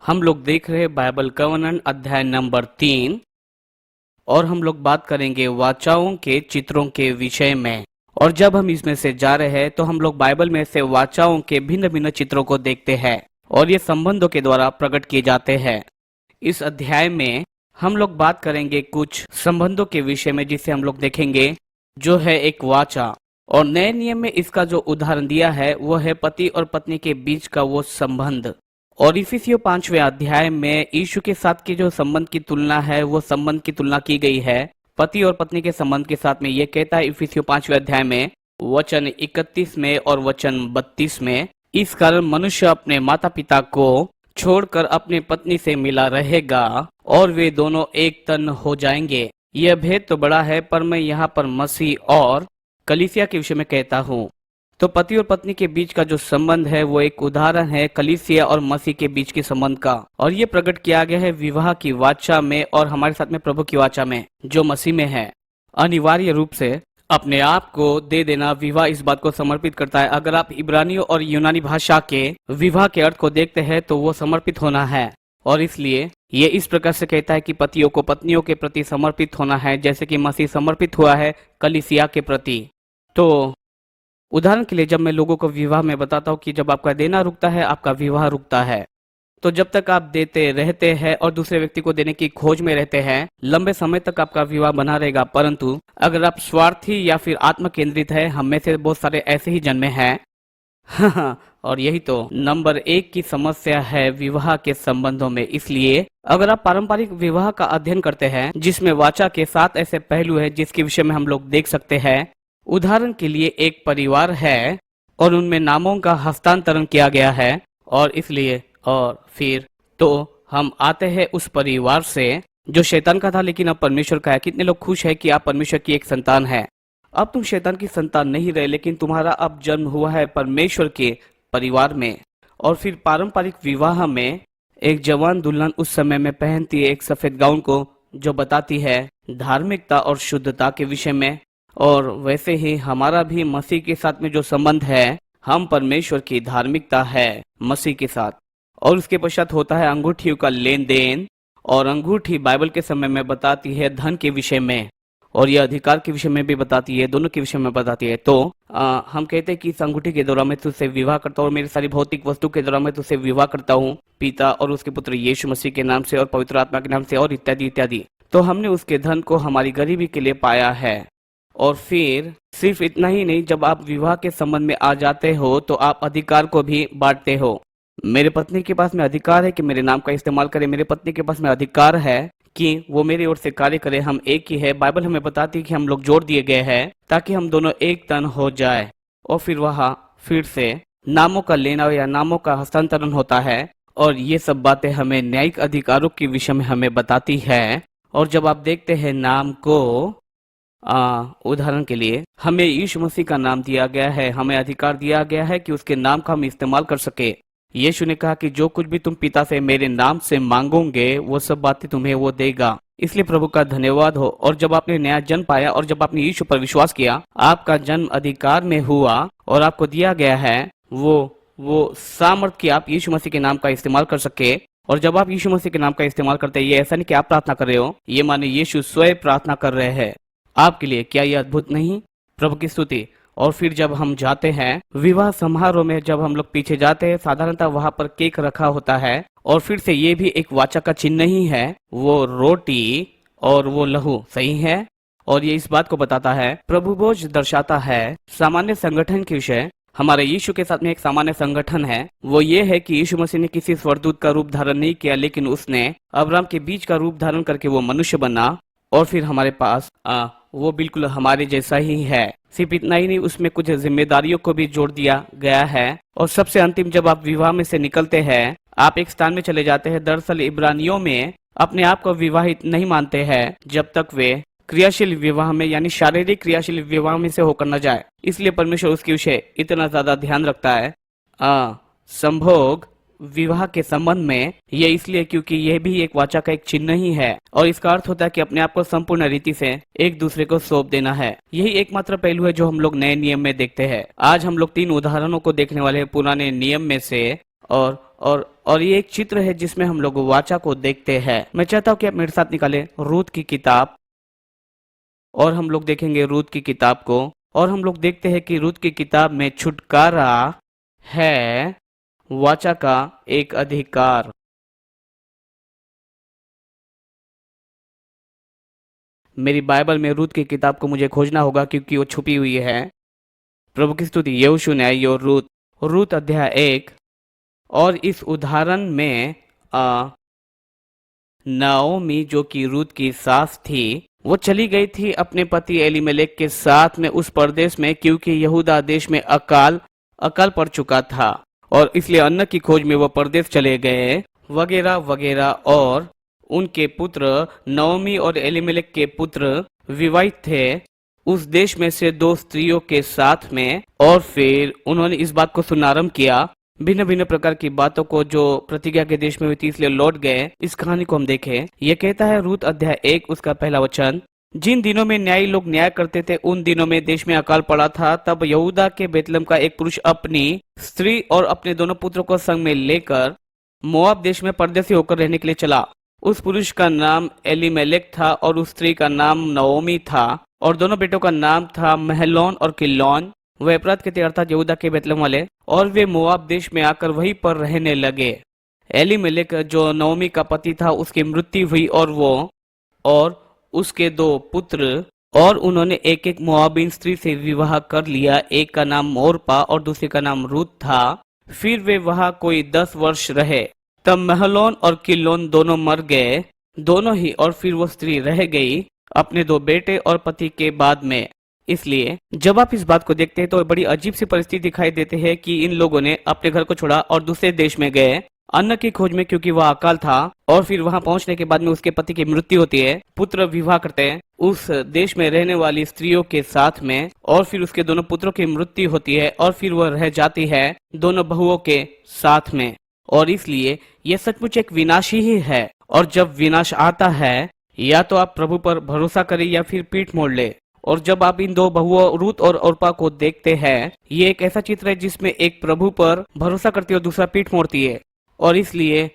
हम लोग देख रहे हैं बाइबल कवनन अध्याय नंबर 3 और हम लोग बात करेंगे वाचाओं के चित्रों के विषय में। और जब हम इसमें से जा रहे हैं तो हम लोग बाइबल में से वाचाओं के भिन्न भिन्न चित्रों को देखते हैं और ये संबंधों के द्वारा प्रकट किए जाते हैं। इस अध्याय में हम लोग बात करेंगे कुछ संबंधों के विषय में जिसे हम लोग देखेंगे जो है एक वाचा। और नए नियम में इसका जो उदाहरण दिया है वो है पति और पत्नी के बीच का वो संबंध। और इफिसियों 5वें अध्याय में यीशु के साथ के जो संबंध की तुलना है वो संबंध की तुलना की गई है पति और पत्नी के संबंध के साथ में। ये कहता है इफिसियों 5वें अध्याय में वचन 31 में और वचन 32 में, इस कारण मनुष्य अपने माता पिता को छोड़कर अपनी पत्नी से मिला रहेगा और वे दोनों एक तन हो जाएंगे। यह भेद तो बड़ा है पर मैं यहाँ पर मसीह और कलीसिया के विषय में कहता हूँ। तो पति और पत्नी के बीच का जो संबंध है वो एक उदाहरण है कलीसिया और मसीह के बीच के संबंध का। और ये प्रकट किया गया है विवाह की वाचा में और हमारे साथ में प्रभु की वाचा में जो मसीह में है। अनिवार्य रूप से अपने आप को दे देना विवाह इस बात को समर्पित करता है। अगर आप इब्रानियों और यूनानी भाषा के विवाह के अर्थ को देखते हैं तो वो समर्पित होना है। और इसलिए ये इस प्रकार से कहता है कि पतियों को पत्नियों के प्रति समर्पित होना है जैसे कि मसीह समर्पित हुआ है कलीसिया के प्रति। तो उदाहरण के लिए जब मैं लोगों को विवाह में बताता हूँ कि जब आपका देना रुकता है आपका विवाह रुकता है। तो जब तक आप देते रहते हैं और दूसरे व्यक्ति को देने की खोज में रहते हैं लंबे समय तक आपका विवाह बना रहेगा। परंतु अगर आप स्वार्थी या फिर आत्म केंद्रित है, हम में से बहुत सारे ऐसे ही जन्मे हैं और यही तो नंबर 1 की समस्या है विवाह के संबंधों में। इसलिए अगर आप पारंपरिक विवाह का अध्ययन करते हैं जिसमें वाचा के 7 ऐसे पहलू है जिसके विषय में हम लोग देख सकते हैं। उदाहरण के लिए एक परिवार है और उनमें नामों का हस्तांतरण किया गया है और इसलिए और फिर तो हम आते हैं उस परिवार से जो शैतान का था लेकिन अब परमेश्वर का है। कितने लोग खुश है कि आप परमेश्वर की एक संतान है। अब तुम शैतान की संतान नहीं रहे लेकिन तुम्हारा अब जन्म हुआ है परमेश्वर के परिवार में। और फिर पारंपरिक विवाह में एक जवान दुल्हन उस समय में पहनती है एक सफेद गाउन को जो बताती है धार्मिकता और शुद्धता के विषय में। और वैसे ही हमारा भी मसीह के साथ में जो संबंध है, हम परमेश्वर की धार्मिकता है मसीह के साथ। और उसके पश्चात होता है अंगूठियों का लेन देन। और अंगूठी बाइबल के समय में बताती है धन के विषय में और यह अधिकार के विषय में भी बताती है, दोनों के विषय में बताती है। तो हम कहते हैं कि इस अंगूठी के द्वारा मैं तुझसे विवाह करता हूँ और मेरी सारी भौतिक वस्तु के द्वारा मैं तुझसे विवाह करता हूँ पिता और उसके पुत्र यीशु मसीह के नाम से और पवित्र आत्मा के नाम से और इत्यादि इत्यादि। तो हमने उसके धन को हमारी गरीबी के लिए पाया है। और फिर सिर्फ इतना ही नहीं, जब आप विवाह के संबंध में आ जाते हो तो आप अधिकार को भी बांटते हो। मेरे पत्नी के पास में अधिकार है कि मेरे नाम का इस्तेमाल करे, मेरे पत्नी के पास में अधिकार है कि वो मेरी ओर से कार्य करे। हम एक ही है। बाइबल हमें बताती है कि हम लोग जोड़ दिए गए हैं ताकि हम दोनों एक तन हो जाए। और फिर वहाँ फिर से नामों का लेना या नामों का हस्तांतरण होता है और ये सब बातें हमें न्यायिक अधिकारों के विषय में हमें बताती है। और जब आप देखते हैं नाम को उदाहरण के लिए हमें यीशु मसीह का नाम दिया गया है, हमें अधिकार दिया गया है कि उसके नाम का हम इस्तेमाल कर सके। यीशु ने कहा कि जो कुछ भी तुम पिता से मेरे नाम से मांगोगे वो सब बातें तुम्हें वो देगा। इसलिए प्रभु का धन्यवाद हो। और जब आपने नया जन्म पाया और जब आपने यीशु पर विश्वास किया आपका जन्म अधिकार में हुआ और आपको दिया गया है वो सामर्थ्य कि आप यीशु मसीह के नाम का इस्तेमाल कर सके। और जब आप यीशु मसीह के नाम का इस्तेमाल करते हैं, ये ऐसा नहीं कि आप प्रार्थना कर रहे हो, ये माने यीशु स्वयं प्रार्थना कर रहे हैं आपके लिए। क्या यह अद्भुत नहीं? प्रभु की स्तुति। और फिर जब हम जाते हैं विवाह समारोह में, जब हम लोग पीछे जाते हैं साधारणतः वहां पर केक रखा होता है और फिर से ये भी एक वाचा का चिन्ह ही है, वो रोटी और वो लहू सही है। और ये इस बात को बताता है, प्रभु भोज दर्शाता है सामान्य संगठन के विषय। हमारे यीशु के साथ में एक सामान्य संगठन है, वो ये है कि यीशु मसीह ने किसी स्वर्गदूत का रूप धारण नहीं किया लेकिन उसने अब्राहम के बीच का रूप धारण करके वो मनुष्य बना। और फिर हमारे पास वो बिल्कुल हमारे जैसा ही है। सिर्फ इतना ही नहीं, उसमें कुछ जिम्मेदारियों को भी जोड़ दिया गया है। और सबसे अंतिम, जब आप विवाह में से निकलते हैं आप एक स्थान में चले जाते हैं। दरअसल इब्रानियों में अपने आप को विवाहित नहीं मानते हैं जब तक वे क्रियाशील विवाह में यानी शारीरिक क्रियाशील विवाह में से होकर न जाए। इसलिए परमेश्वर उसके विषय इतना ज्यादा ध्यान रखता है संभोग विवाह के संबंध में। ये इसलिए क्योंकि यह भी एक वाचा का एक चिन्ह ही है और इसका अर्थ होता है कि अपने आप को संपूर्ण रीति से एक दूसरे को सौंप देना है। यही एकमात्र पहलू है जो हम लोग नए नियम में देखते हैं। आज हम लोग 3 उदाहरणों को देखने वाले हैं पुराने नियम में से और और ये एक चित्र है जिसमें हम लोग वाचा को देखते हैं। मैं चाहता हूँ कि आप मेरे साथ निकालें रूत की किताब, और हम लोग देखेंगे रूत की किताब को, और हम लोग देखते हैं कि रूत की किताब में छुटकारा है वाचा का एक अधिकार। मेरी बाइबल में रूत की किताब को मुझे खोजना होगा क्योंकि वो छुपी हुई है। प्रभु की स्तुति। यहोशू न्याय रूत, रूत अध्याय 1। और इस उदाहरण में नाओमी जो कि रूत की सास थी, वो चली गई थी अपने पति एलीमेलेक के साथ में उस परदेश में, क्योंकि यहूदा देश में अकाल पड़ चुका था और इसलिए अन्न की खोज में वो परदेश चले गए वगैरह वगैरह। और उनके पुत्र नओमी और एलीमेलेक के पुत्र विवाहित थे उस देश में से 2 स्त्रियों के साथ में, और फिर उन्होंने इस बात को शुभारंभ किया, भिन्न भिन्न प्रकार की बातों को जो प्रतिज्ञा के देश में हुई थी, इसलिए लौट गए। इस कहानी को हम देखें। यह कहता है रूत अध्याय 1 उसका पहला वचन, जिन दिनों में न्यायी लोग न्याय करते थे उन दिनों में देश में अकाल पड़ा था। तब यहूदा के बेतलम का एक पुरुष अपनी स्त्री और अपने दोनों पुत्रों को संग में लेकर मोआब देश में परदेसी होकर रहने के लिए चला। उस पुरुष का नाम एलीमेलेक था और उस स्त्री का नाम नओमी था, और दोनों बेटों का नाम था महलोन और किल्लोन। वे अपराध के थे अर्थात यहूदा के बेतलम वाले, और वे मोआब देश में आकर वहीं पर रहने लगे। एलीमेलेक जो नओमी का पति था उसकी मृत्यु हुई, और उसके 2 पुत्र, और उन्होंने एक एक मोआबिन स्त्री से विवाह कर लिया। एक का नाम मोरपा और दूसरे का नाम रूत था। फिर वे वहां कोई 10 वर्ष रहे। तब महलोन और किल्लोन दोनों मर गए, दोनों ही, और फिर वो स्त्री रह गई अपने 2 बेटे और पति के बाद में। इसलिए जब आप इस बात को देखते हैं तो बड़ी अजीब सी परिस्थिति दिखाई देते हैं कि इन लोगों ने अपने घर को छोड़ा और दूसरे देश में गए अन्न की खोज में, क्योंकि वह अकाल था। और फिर वहां पहुंचने के बाद में उसके पति की मृत्यु होती है, पुत्र विवाह करते हैं उस देश में रहने वाली स्त्रियों के साथ में, और फिर उसके दोनों पुत्रों की मृत्यु होती है, और फिर वह रह जाती है दोनों बहुओं के साथ में। और इसलिए यह सचमुच एक विनाशी ही है। और जब विनाश आता है, या तो आप प्रभु पर भरोसा करें या फिर पीठ मोड़ ले। और जब आप इन 2 बहुओं रूत और ओर्पा को देखते हैं, ये एक ऐसा चित्र है जिसमें एक प्रभु पर भरोसा करती है और दूसरा पीठ मोड़ती है। और इसलिए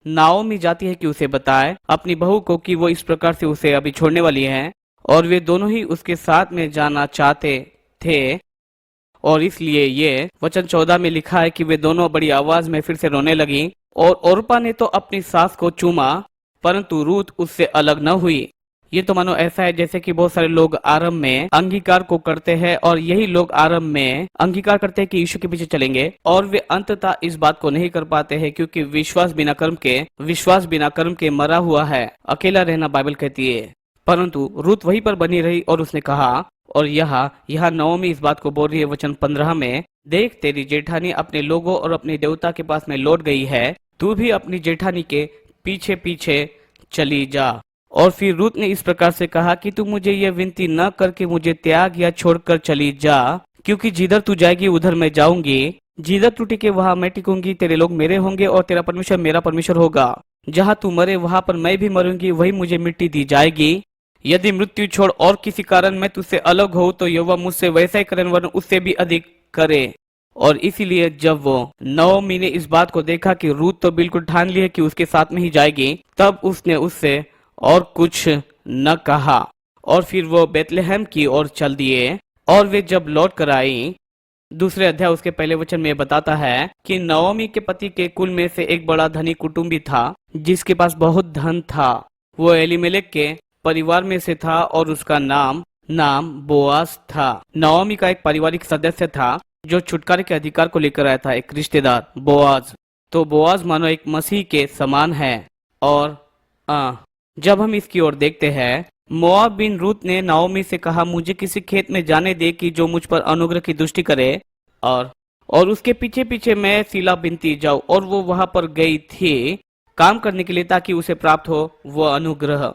नाओमी जाती है कि उसे बताए अपनी बहू को कि वो इस प्रकार से उसे अभी छोड़ने वाली है, और वे दोनों ही उसके साथ में जाना चाहते थे। और इसलिए ये वचन 14 में लिखा है कि वे दोनों बड़ी आवाज में फिर से रोने लगी, और ओर्पा ने तो अपनी सास को चूमा, परंतु रूत उससे अलग न हुई। ये तो मानो ऐसा है जैसे कि बहुत सारे लोग आरंभ में अंगीकार को करते हैं, और यही लोग आरंभ में अंगीकार करते हैं कि यीशु के पीछे चलेंगे, और वे अंततः इस बात को नहीं कर पाते हैं, क्योंकि विश्वास बिना कर्म के मरा हुआ है, अकेला रहना बाइबल कहती है। परंतु रूत वहीं पर बनी रही, और उसने कहा, और यहाँ नओमी इस बात को बोल रही है वचन 15 में, देख तेरी जेठानी अपने लोगों और अपने देवता के पास में लौट गई है, तू भी अपनी जेठानी के पीछे पीछे चली जा। और फिर रूत ने इस प्रकार से कहा कि तू मुझे यह विनती न करके मुझे त्याग या छोड़कर चली जा, क्योंकि जिधर तू जाएगी उधर मैं जाऊंगी, जिधर तू टिके वहां मैं टिकूंगी, तेरे लोग मेरे होंगे और तेरा परमेश्वर मेरा परमेश्वर होगा। जहां तू मरे वहां पर मैं भी मरूंगी, वही मुझे मिट्टी दी जाएगी। यदि मृत्यु छोड़ और किसी कारण मैं तुझसे अलग हो तो यहोवा मुझसे वैसा ही करे, वरन उससे भी अधिक करे। और इसीलिए जब वो नओमी ने इस बात को देखा कि रूत तो बिल्कुल ठान ली है कि उसके साथ में ही जाएगी, तब उसने उससे और कुछ न कहा, और फिर वो बेतलेहम की ओर चल दिए। और वे जब लौट कर आई, दूसरे अध्याय उसके पहले वचन में बताता है कि नओमी के पति के कुल में से एक बड़ा धनी कुटुंबी था जिसके पास बहुत धन था। वो एलीमेलेक के परिवार में से था और उसका नाम बोआज था। नओमी का एक पारिवारिक सदस्य था जो छुटकारे के अधिकार को लेकर आया था, एक रिश्तेदार बोआज। तो बोआज मानो एक मसीह के समान है। और जब हम इसकी ओर देखते हैं, मोआब बिन रूत ने नाओमी से कहा, मुझे किसी खेत में जाने दे कि जो मुझ पर अनुग्रह की दृष्टि करे, और उसके पीछे पीछे मैं सीला बिनती जाऊं। और वो वहां पर गई थी काम करने के लिए ताकि उसे प्राप्त हो वो अनुग्रह।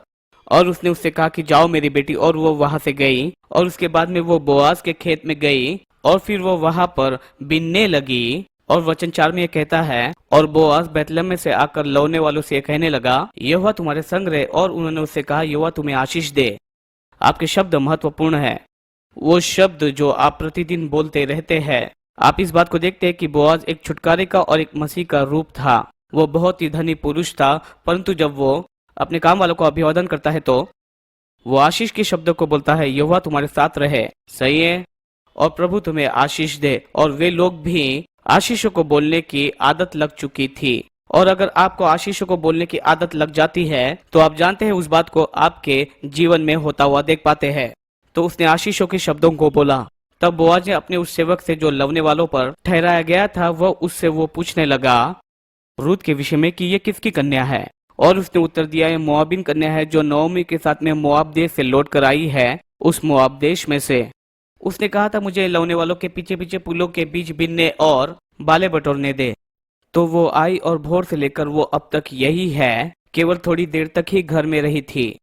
और उसने उससे कहा कि जाओ मेरी बेटी, और वो वहां से गई। और उसके बाद में वो बोआज के खेत में गई, और फिर वो वहां पर बिनने लगी। और वचन 4 में ये कहता है, और बोआज बेतलेहम में से आकर लौने वालों से कहने लगा, यहोवा तुम्हारे संग रहे। और उन्होंने उससे कहा, यहोवा तुम्हें आशीष दे। आपके शब्द महत्वपूर्ण है, वो शब्द जो आप प्रतिदिन बोलते रहते हैं, आप इस बात को देखते हैं कि बोआज एक छुटकारे का और एक मसीह का रूप था। वो बहुत ही धनी पुरुष था, परंतु जब वो अपने काम वालों को अभिवादन करता है तो वो आशीष के शब्दों को बोलता है, यहोवा तुम्हारे साथ रहे। सही है, और प्रभु तुम्हें आशीष दे। और वे लोग भी आशीषों को बोलने की आदत लग चुकी थी। और अगर आपको आशीषों को बोलने की आदत लग जाती है तो आप जानते हैं उस बात को आपके जीवन में होता हुआ देख पाते हैं। तो उसने आशीषों के शब्दों को बोला। तब बोआज ने अपने उस सेवक से जो लवने वालों पर ठहराया गया था वह उससे वो पूछने लगा रूत के विषय में कि ये किसकी कन्या है। और उसने उत्तर दिया, ये मोआबिन कन्या है जो नओमी के साथ में मोआब देश से लौट कर आई है, उस मोआब देश में से। उसने कहा था मुझे लवने वालों के पीछे पीछे पुलों के बीच बिनने और बाले बटोरने दे। तो वो आई और भोर से लेकर वो अब तक यही है, केवल थोड़ी देर तक ही घर में रही थी।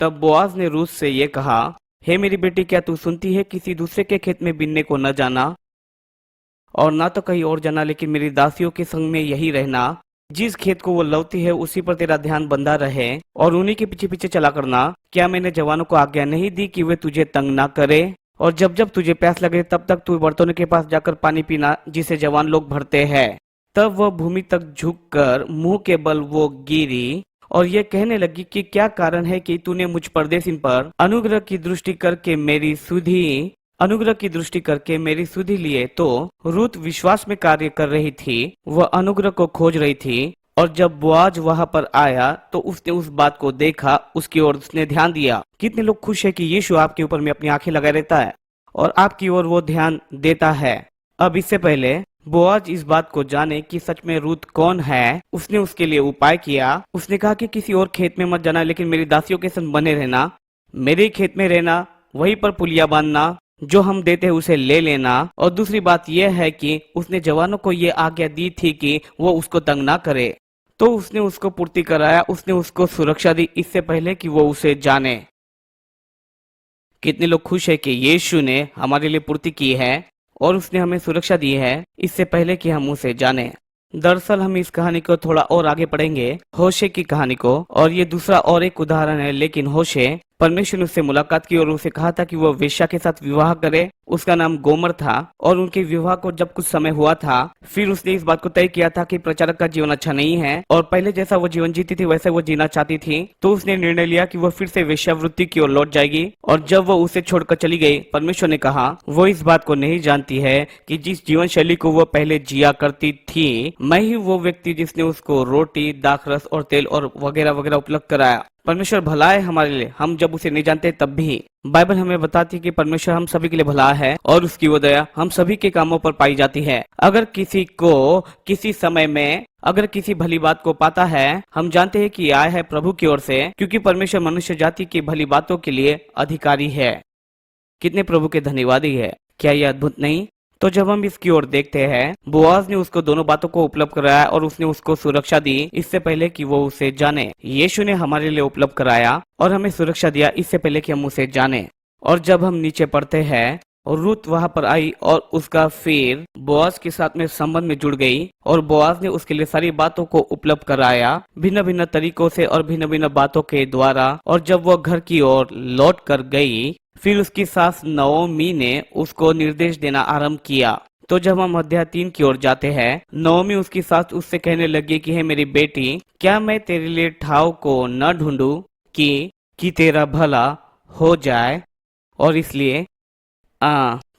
तब बोआज ने रूत से ये कहा, हे मेरी बेटी, क्या तू सुनती है, किसी दूसरे के खेत में बिनने को न जाना और ना तो कहीं और जाना, लेकिन मेरी दासियों के संग में यही रहना। जिस खेत को वो लवती है उसी पर तेरा ध्यान बंधा रहे और उन्हीं के पीछे पीछे चला करना। क्या मैंने जवानों को आज्ञा नहीं दी कि वे तुझे तंग ना करे? और जब जब तुझे प्यास लगे तब तक तू बर्तनों के पास जाकर पानी पीना जिसे जवान लोग भरते हैं। तब वह भूमि तक झुककर मुंह के बल वो गिरी और ये कहने लगी कि क्या कारण है कि तूने मुझ परदेशिन पर अनुग्रह की दृष्टि करके मेरी सुधि लिए। तो रूत विश्वास में कार्य कर रही थी, वह अनुग्रह को खोज रही थी। और जब बोआज वहां पर आया तो उसने उस बात को देखा, उसकी ओर उसने ध्यान दिया। कितने लोग खुश है कि यीशु आपके ऊपर में अपनी आंखें लगाए रहता है और आपकी ओर वो ध्यान देता है। अब इससे पहले बोआज इस बात को जाने कि सच में रूत कौन है, उसने उसके लिए उपाय किया। उसने कहा कि किसी और खेत में मत जाना, लेकिन मेरी दासियों के संग बने रहना, मेरे खेत में रहना, वहीं पर पुलिया बांधना, जो हम देते हैं उसे ले लेना। और दूसरी बात यह है कि उसने जवानों को ये आज्ञा दी थी कि वो उसको तंग ना करे, तो उसने उसको पूर्ति कराया, उसने उसको सुरक्षा दी इससे पहले कि वो उसे जाने। कितने लोग खुश है कि यीशु ने हमारे लिए पूर्ति की है और उसने हमें सुरक्षा दी है इससे पहले कि हम उसे जाने। दरअसल हम इस कहानी को थोड़ा और आगे पढ़ेंगे, होशे की कहानी को, और ये दूसरा और एक उदाहरण है। लेकिन होशे, परमेश्वर ने उससे मुलाकात की और उसे कहा था कि वह वेश्या के साथ विवाह करे। उसका नाम गोमर था और उनके विवाह को जब कुछ समय हुआ था, फिर उसने इस बात को तय किया था कि प्रचारक का जीवन अच्छा नहीं है और पहले जैसा वो जीवन जीती थी वैसे वो जीना चाहती थी। तो उसने निर्णय लिया कि वह फिर से वेश्यावृत्ति की ओर लौट जाएगी। और जब वो उसे छोड़कर चली गई, परमेश्वर ने कहा वो इस बात को नहीं जानती है कि जिस जीवन शैली को वो पहले जिया करती थी, मैं ही वो व्यक्ति जिसने उसको रोटी, दाखरस और तेल और वगैरह वगैरह उपलब्ध कराया। परमेश्वर भला है हमारे लिए, हम जब उसे नहीं जानते तब भी। बाइबल हमें बताती है कि परमेश्वर हम सभी के लिए भला है और उसकी वो दया हम सभी के कामों पर पाई जाती है। अगर किसी को किसी समय में अगर किसी भली बात को पाता है, हम जानते हैं कि आया है प्रभु की ओर से, क्योंकि परमेश्वर मनुष्य जाति की भली बातों के लिए अधिकारी है। कितने प्रभु के धन्यवादी है, क्या यह अद्भुत नहीं? तो जब हम इसकी ओर देखते हैं, बोआज ने उसको दोनों बातों को उपलब्ध कराया और उसने उसको सुरक्षा दी इससे पहले कि वो उसे जाने। यीशु ने हमारे लिए उपलब्ध कराया और हमें सुरक्षा दिया इससे पहले कि हम उसे जाने। और जब हम नीचे पढ़ते हैं, और रूत वहां पर आई और उसका फिर बोआज के साथ में संबंध में जुड़ गई और बोआज ने उसके लिए सारी बातों को उपलब्ध कराया भिन्न भिन्न तरीकों से और भिन्न भिन्न बातों के द्वारा। और जब वो घर की ओर लौट कर गई, फिर उसकी सास नओमी ने उसको निर्देश देना आरंभ किया। तो जब हम अध्याय 3 की ओर जाते हैं, नओमी उसकी सास उससे कहने लगी कि हे मेरी बेटी, क्या मैं तेरे लिए ठाव को न ढूंढूं कि तेरा भला हो जाए? और इसलिए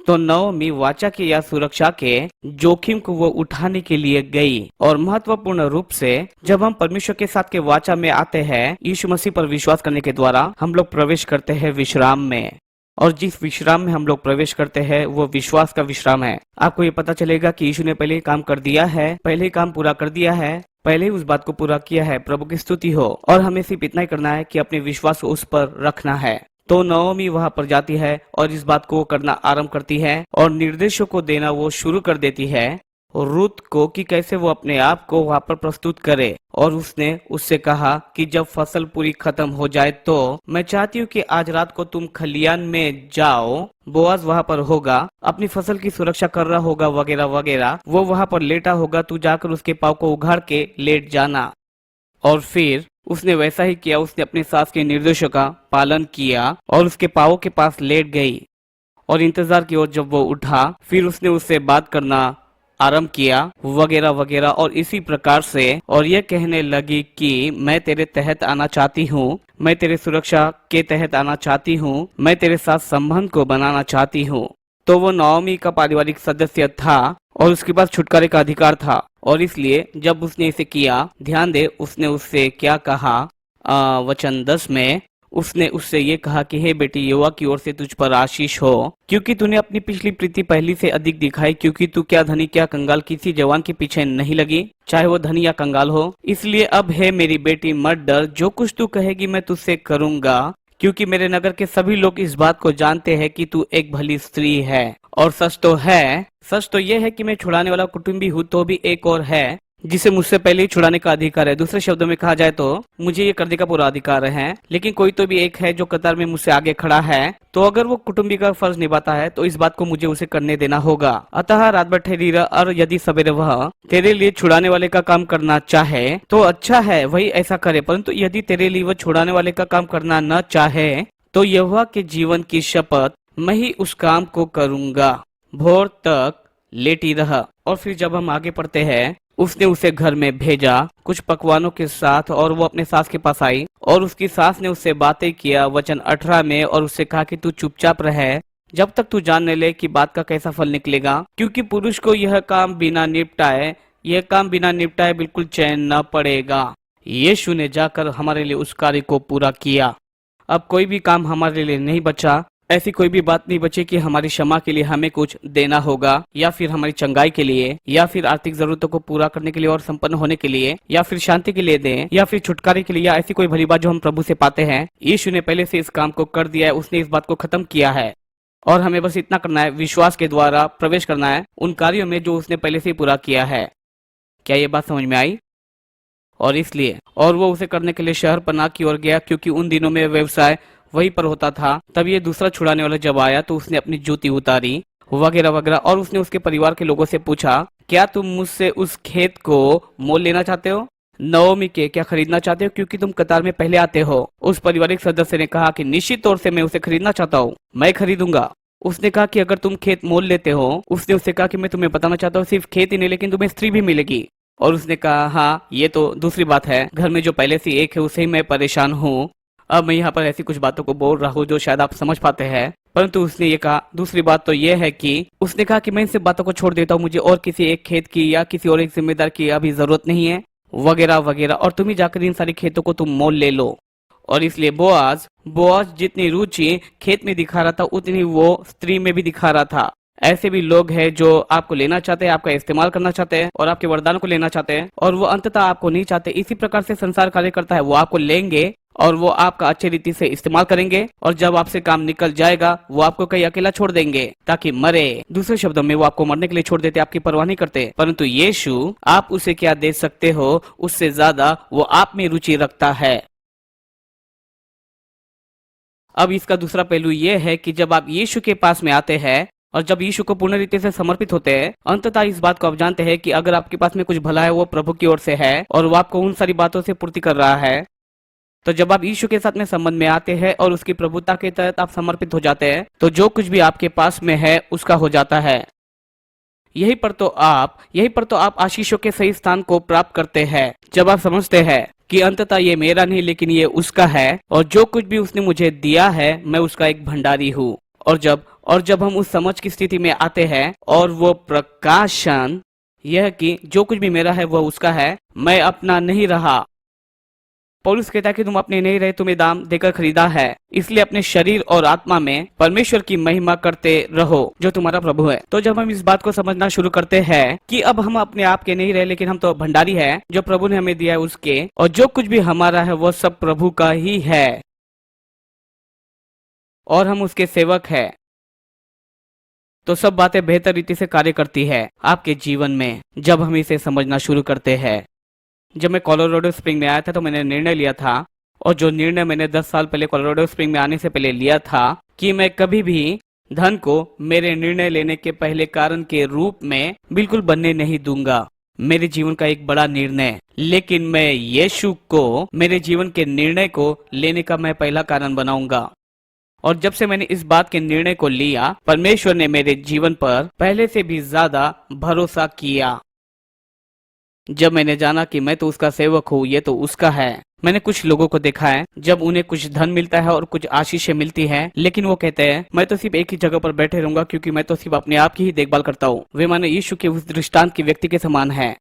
तो नओमी वाचा के या सुरक्षा के जोखिम को वो उठाने के लिए गई। और महत्वपूर्ण रूप से जब हम परमेश्वर के साथ के वाचा में आते हैं, यीशु मसीह पर विश्वास करने के द्वारा हम लोग प्रवेश करते हैं विश्राम में। और जिस विश्राम में हम लोग प्रवेश करते हैं वो विश्वास का विश्राम है। आपको ये पता चलेगा कि यीशु ने पहले ही काम कर दिया है, पहले ही काम पूरा कर दिया है, पहले ही उस बात को पूरा किया है। प्रभु की स्तुति हो। और हमें सिर्फ इतना ही करना है कि अपने विश्वास को उस पर रखना है। तो नओमी वहां पर जाती है और इस बात को करना आरंभ करती है और निर्देशों को देना वो शुरू कर देती है रूत को कि कैसे वो अपने आप को वहां पर प्रस्तुत करे। और उसने उससे कहा कि जब फसल पूरी खत्म हो जाए तो मैं चाहती हूँ कि आज रात को तुम खलियान में जाओ। बोआज वहां पर होगा, अपनी फसल की सुरक्षा कर रहा होगा वगैरह वगैरह। वो वहां पर लेटा होगा, तू जाकर उसके पाँव को उघाड़ के लेट जाना। और फिर उसने वैसा ही किया। उसने अपनी सास के निर्देशों का पालन किया और उसके पाँवों के पास लेट गई। और इंतजार की ओर जब वो उठा, फिर उसने उससे बात करना आरंभ किया वगैरह वगैरह, और इसी प्रकार से, और ये कहने लगी कि मैं तेरे तहत आना चाहती हूँ, मैं तेरे सुरक्षा के तहत आना चाहती हूँ, मैं तेरे साथ संबंध को बनाना चाहती हूँ। तो वो नौमी का पारिवारिक सदस्य था और उसके पास छुटकारे का अधिकार था, और इसलिए जब उसने इसे किया, ध्यान दे उसने उससे क्या कहा। वचन 10 में उसने उससे ये कहा कि हे बेटी, यहोवा की ओर से तुझ पर आशीष हो, क्योंकि तूने अपनी पिछली प्रीति पहली से अधिक दिखाई, क्योंकि तू क्या धनी क्या कंगाल किसी जवान के पीछे नहीं लगी, चाहे वो धनी या कंगाल हो। इसलिए अब है मेरी बेटी, मत डर, जो कुछ तू कहेगी मैं तुझसे करूंगा, क्योंकि मेरे नगर के सभी लोग इस बात को जानते हैं कि तू एक भली स्त्री है। और सच तो यह है कि मैं छुड़ाने वाला कुटुंबी हूँ, तो भी एक और है जिसे मुझसे पहले ही छुड़ाने का अधिकार है। दूसरे शब्दों में कहा जाए तो मुझे ये करने का पूरा अधिकार है, लेकिन कोई तो भी एक है जो कतार में मुझसे आगे खड़ा है। तो अगर वो कुटुंबी का फर्ज निभाता है तो इस बात को मुझे उसे करने देना होगा। अतः रात भर ठहरी रह, और यदि सवेरे वह तेरे लिए छुड़ाने वाले का काम करना चाहे तो अच्छा है, वही ऐसा करे, परंतु यदि तेरे लिए वह छुड़ाने वाले का काम करना न चाहे तो यहोवा के जीवन की शपथ, मैं ही उस काम को करूंगा। भोर तक लेटी रहा। और फिर जब हम आगे पढ़ते हैं, उसने उसे घर में भेजा कुछ पकवानों के साथ, और वो अपने सास के पास आई और उसकी सास ने उससे बातें किया वचन 18 में, और उससे कहा कि तू चुपचाप रहे जब तक तू जान ले कि बात का कैसा फल निकलेगा, क्योंकि पुरुष को यह काम बिना निपटाए बिल्कुल चैन न पड़ेगा। यीशु ने जाकर हमारे लिए उस कार्य को पूरा किया। अब कोई भी काम हमारे लिए नहीं बचा, ऐसी कोई भी बात नहीं बची कि हमारी क्षमा के लिए हमें कुछ देना होगा, या फिर हमारी चंगाई के लिए, या फिर आर्थिक जरूरतों को पूरा करने के लिए और संपन्न होने के लिए, या फिर शांति के लिए दें, या फिर छुटकारे के लिए, या ऐसी कोई भली बात जो हम प्रभु से पाते हैं। यीशु ने पहले से इस काम को कर दिया है, उसने इस बात को खत्म किया है, और हमें बस इतना करना है, विश्वास के द्वारा प्रवेश करना है उन कार्यों में जो उसने पहले से ही पूरा किया है। क्या ये बात समझ में आई? और वो उसे करने के लिए शहर पनाह की ओर गया, क्योंकि उन दिनों में व्यवसाय वहीं पर होता था। तब ये दूसरा छुड़ाने वाला जब आया तो उसने अपनी जूती उतारी वगैरह वगैरह, और उसने उसके परिवार के लोगों से पूछा, क्या तुम मुझसे उस खेत को मोल लेना चाहते हो? नओमी के क्या खरीदना चाहते हो, क्योंकि तुम कतार में पहले आते हो? उस पारिवारिक सदस्य ने कहा कि निश्चित तौर से मैं उसे खरीदना चाहता हूँ, मैं खरीदूंगा। उसने कहा कि अगर तुम खेत मोल लेते हो, उसने उससे कहा कि मैं तुम्हें बताना चाहता हूँ सिर्फ खेत ही नहीं, लेकिन तुम्हें स्त्री भी मिलेगी। और उसने कहा, हाँ ये तो दूसरी बात है, घर में जो पहले से एक है उसे ही मैं परेशान हूँ। अब मैं यहाँ पर ऐसी कुछ बातों को बोल रहा हूँ जो शायद आप समझ पाते हैं, परंतु उसने ये कहा, दूसरी बात तो ये है कि उसने कहा कि मैं इन सब बातों को छोड़ देता हूँ, मुझे और किसी एक खेत की या किसी और एक जिम्मेदार की अभी जरूरत नहीं है वगैरह वगैरह, और तुम ही जाकर इन सारी खेतों को तुम मोल ले लो। और इसलिए बोआज जितनी रुचि खेत में दिखा रहा था उतनी वो स्त्री में भी दिखा रहा था। ऐसे भी लोग हैं जो आपको लेना चाहते हैं, आपका इस्तेमाल करना चाहते हैं और आपके वरदान को लेना चाहते हैं, और वो अंततः आपको नहीं चाहते। इसी प्रकार से संसार कार्य करता है, वो आपको लेंगे और वो आपका अच्छी रीति से इस्तेमाल करेंगे, और जब आपसे काम निकल जाएगा वो आपको कहीं अकेला छोड़ देंगे ताकि मरे। दूसरे शब्दों में वो आपको मरने के लिए छोड़ देते, आपकी परवाह नहीं करते। परंतु यीशु, आप उसे क्या दे सकते हो, उससे ज्यादा वो आप में रुचि रखता है। अब इसका दूसरा पहलू ये है कि जब आप यीशु के पास में आते हैं और जब यीशु को पूर्ण रीति से समर्पित होते हैं, अंततः इस बात को आप जानते हैं कि अगर आपके पास में कुछ भला है वो प्रभु की ओर से है और वो आपको उन सारी बातों से पूर्ति कर रहा है। तो जब आप यीशु के साथ में संबंध में आते हैं और उसकी प्रभुता के तहत आप समर्पित हो जाते हैं, तो जो कुछ भी आपके पास में है उसका हो जाता है। यही पर तो आप आशीषों के सही स्थान को प्राप्त करते हैं, जब आप समझते हैं कि अंततः ये मेरा नहीं लेकिन ये उसका है, और जो कुछ भी उसने मुझे दिया है मैं उसका एक भंडारी हूँ। और जब हम उस समझ की स्थिति में आते हैं और वो प्रकाशन, यह कि जो कुछ भी मेरा है वह उसका है, मैं अपना नहीं रहा। पौलुस कहता है कि तुम अपने नहीं रहे, तुम्हें दाम देकर खरीदा है, इसलिए अपने शरीर और आत्मा में परमेश्वर की महिमा करते रहो जो तुम्हारा प्रभु है। तो जब हम इस बात को समझना शुरू करते हैं कि अब हम अपने आप के नहीं रहे, लेकिन हम तो भंडारी है जो प्रभु ने हमें दिया है उसके, और जो कुछ भी हमारा है वो सब प्रभु का ही है और हम उसके सेवक है, तो सब बातें बेहतर रीति से कार्य करती है आपके जीवन में जब हम इसे समझना शुरू करते हैं। जब मैं कोलोराडो स्प्रिंग में आया था तो मैंने निर्णय लिया था, और जो निर्णय मैंने 10 साल पहले कोलोराडो स्प्रिंग में आने से पहले लिया था, कि मैं कभी भी धन को मेरे निर्णय लेने के पहले कारण के रूप में बिल्कुल बनने नहीं दूंगा। मेरे जीवन का एक बड़ा निर्णय, लेकिन मैं यीशु को मेरे जीवन के निर्णय को लेने का मैं पहला कारण बनाऊंगा। और जब से मैंने इस बात के निर्णय को लिया, परमेश्वर ने मेरे जीवन पर पहले से भी ज्यादा भरोसा किया। जब मैंने जाना कि मैं तो उसका सेवक हूँ, ये तो उसका है। मैंने कुछ लोगों को देखा है, जब उन्हें कुछ धन मिलता है और कुछ आशीषें मिलती हैं, लेकिन वो कहते हैं मैं तो सिर्फ एक ही जगह पर बैठे रहूंगा क्योंकि मैं तो सिर्फ अपने आप की ही देखभाल करता हूँ। वे मानो यीशु के उस दृष्टांत के व्यक्ति के समान है।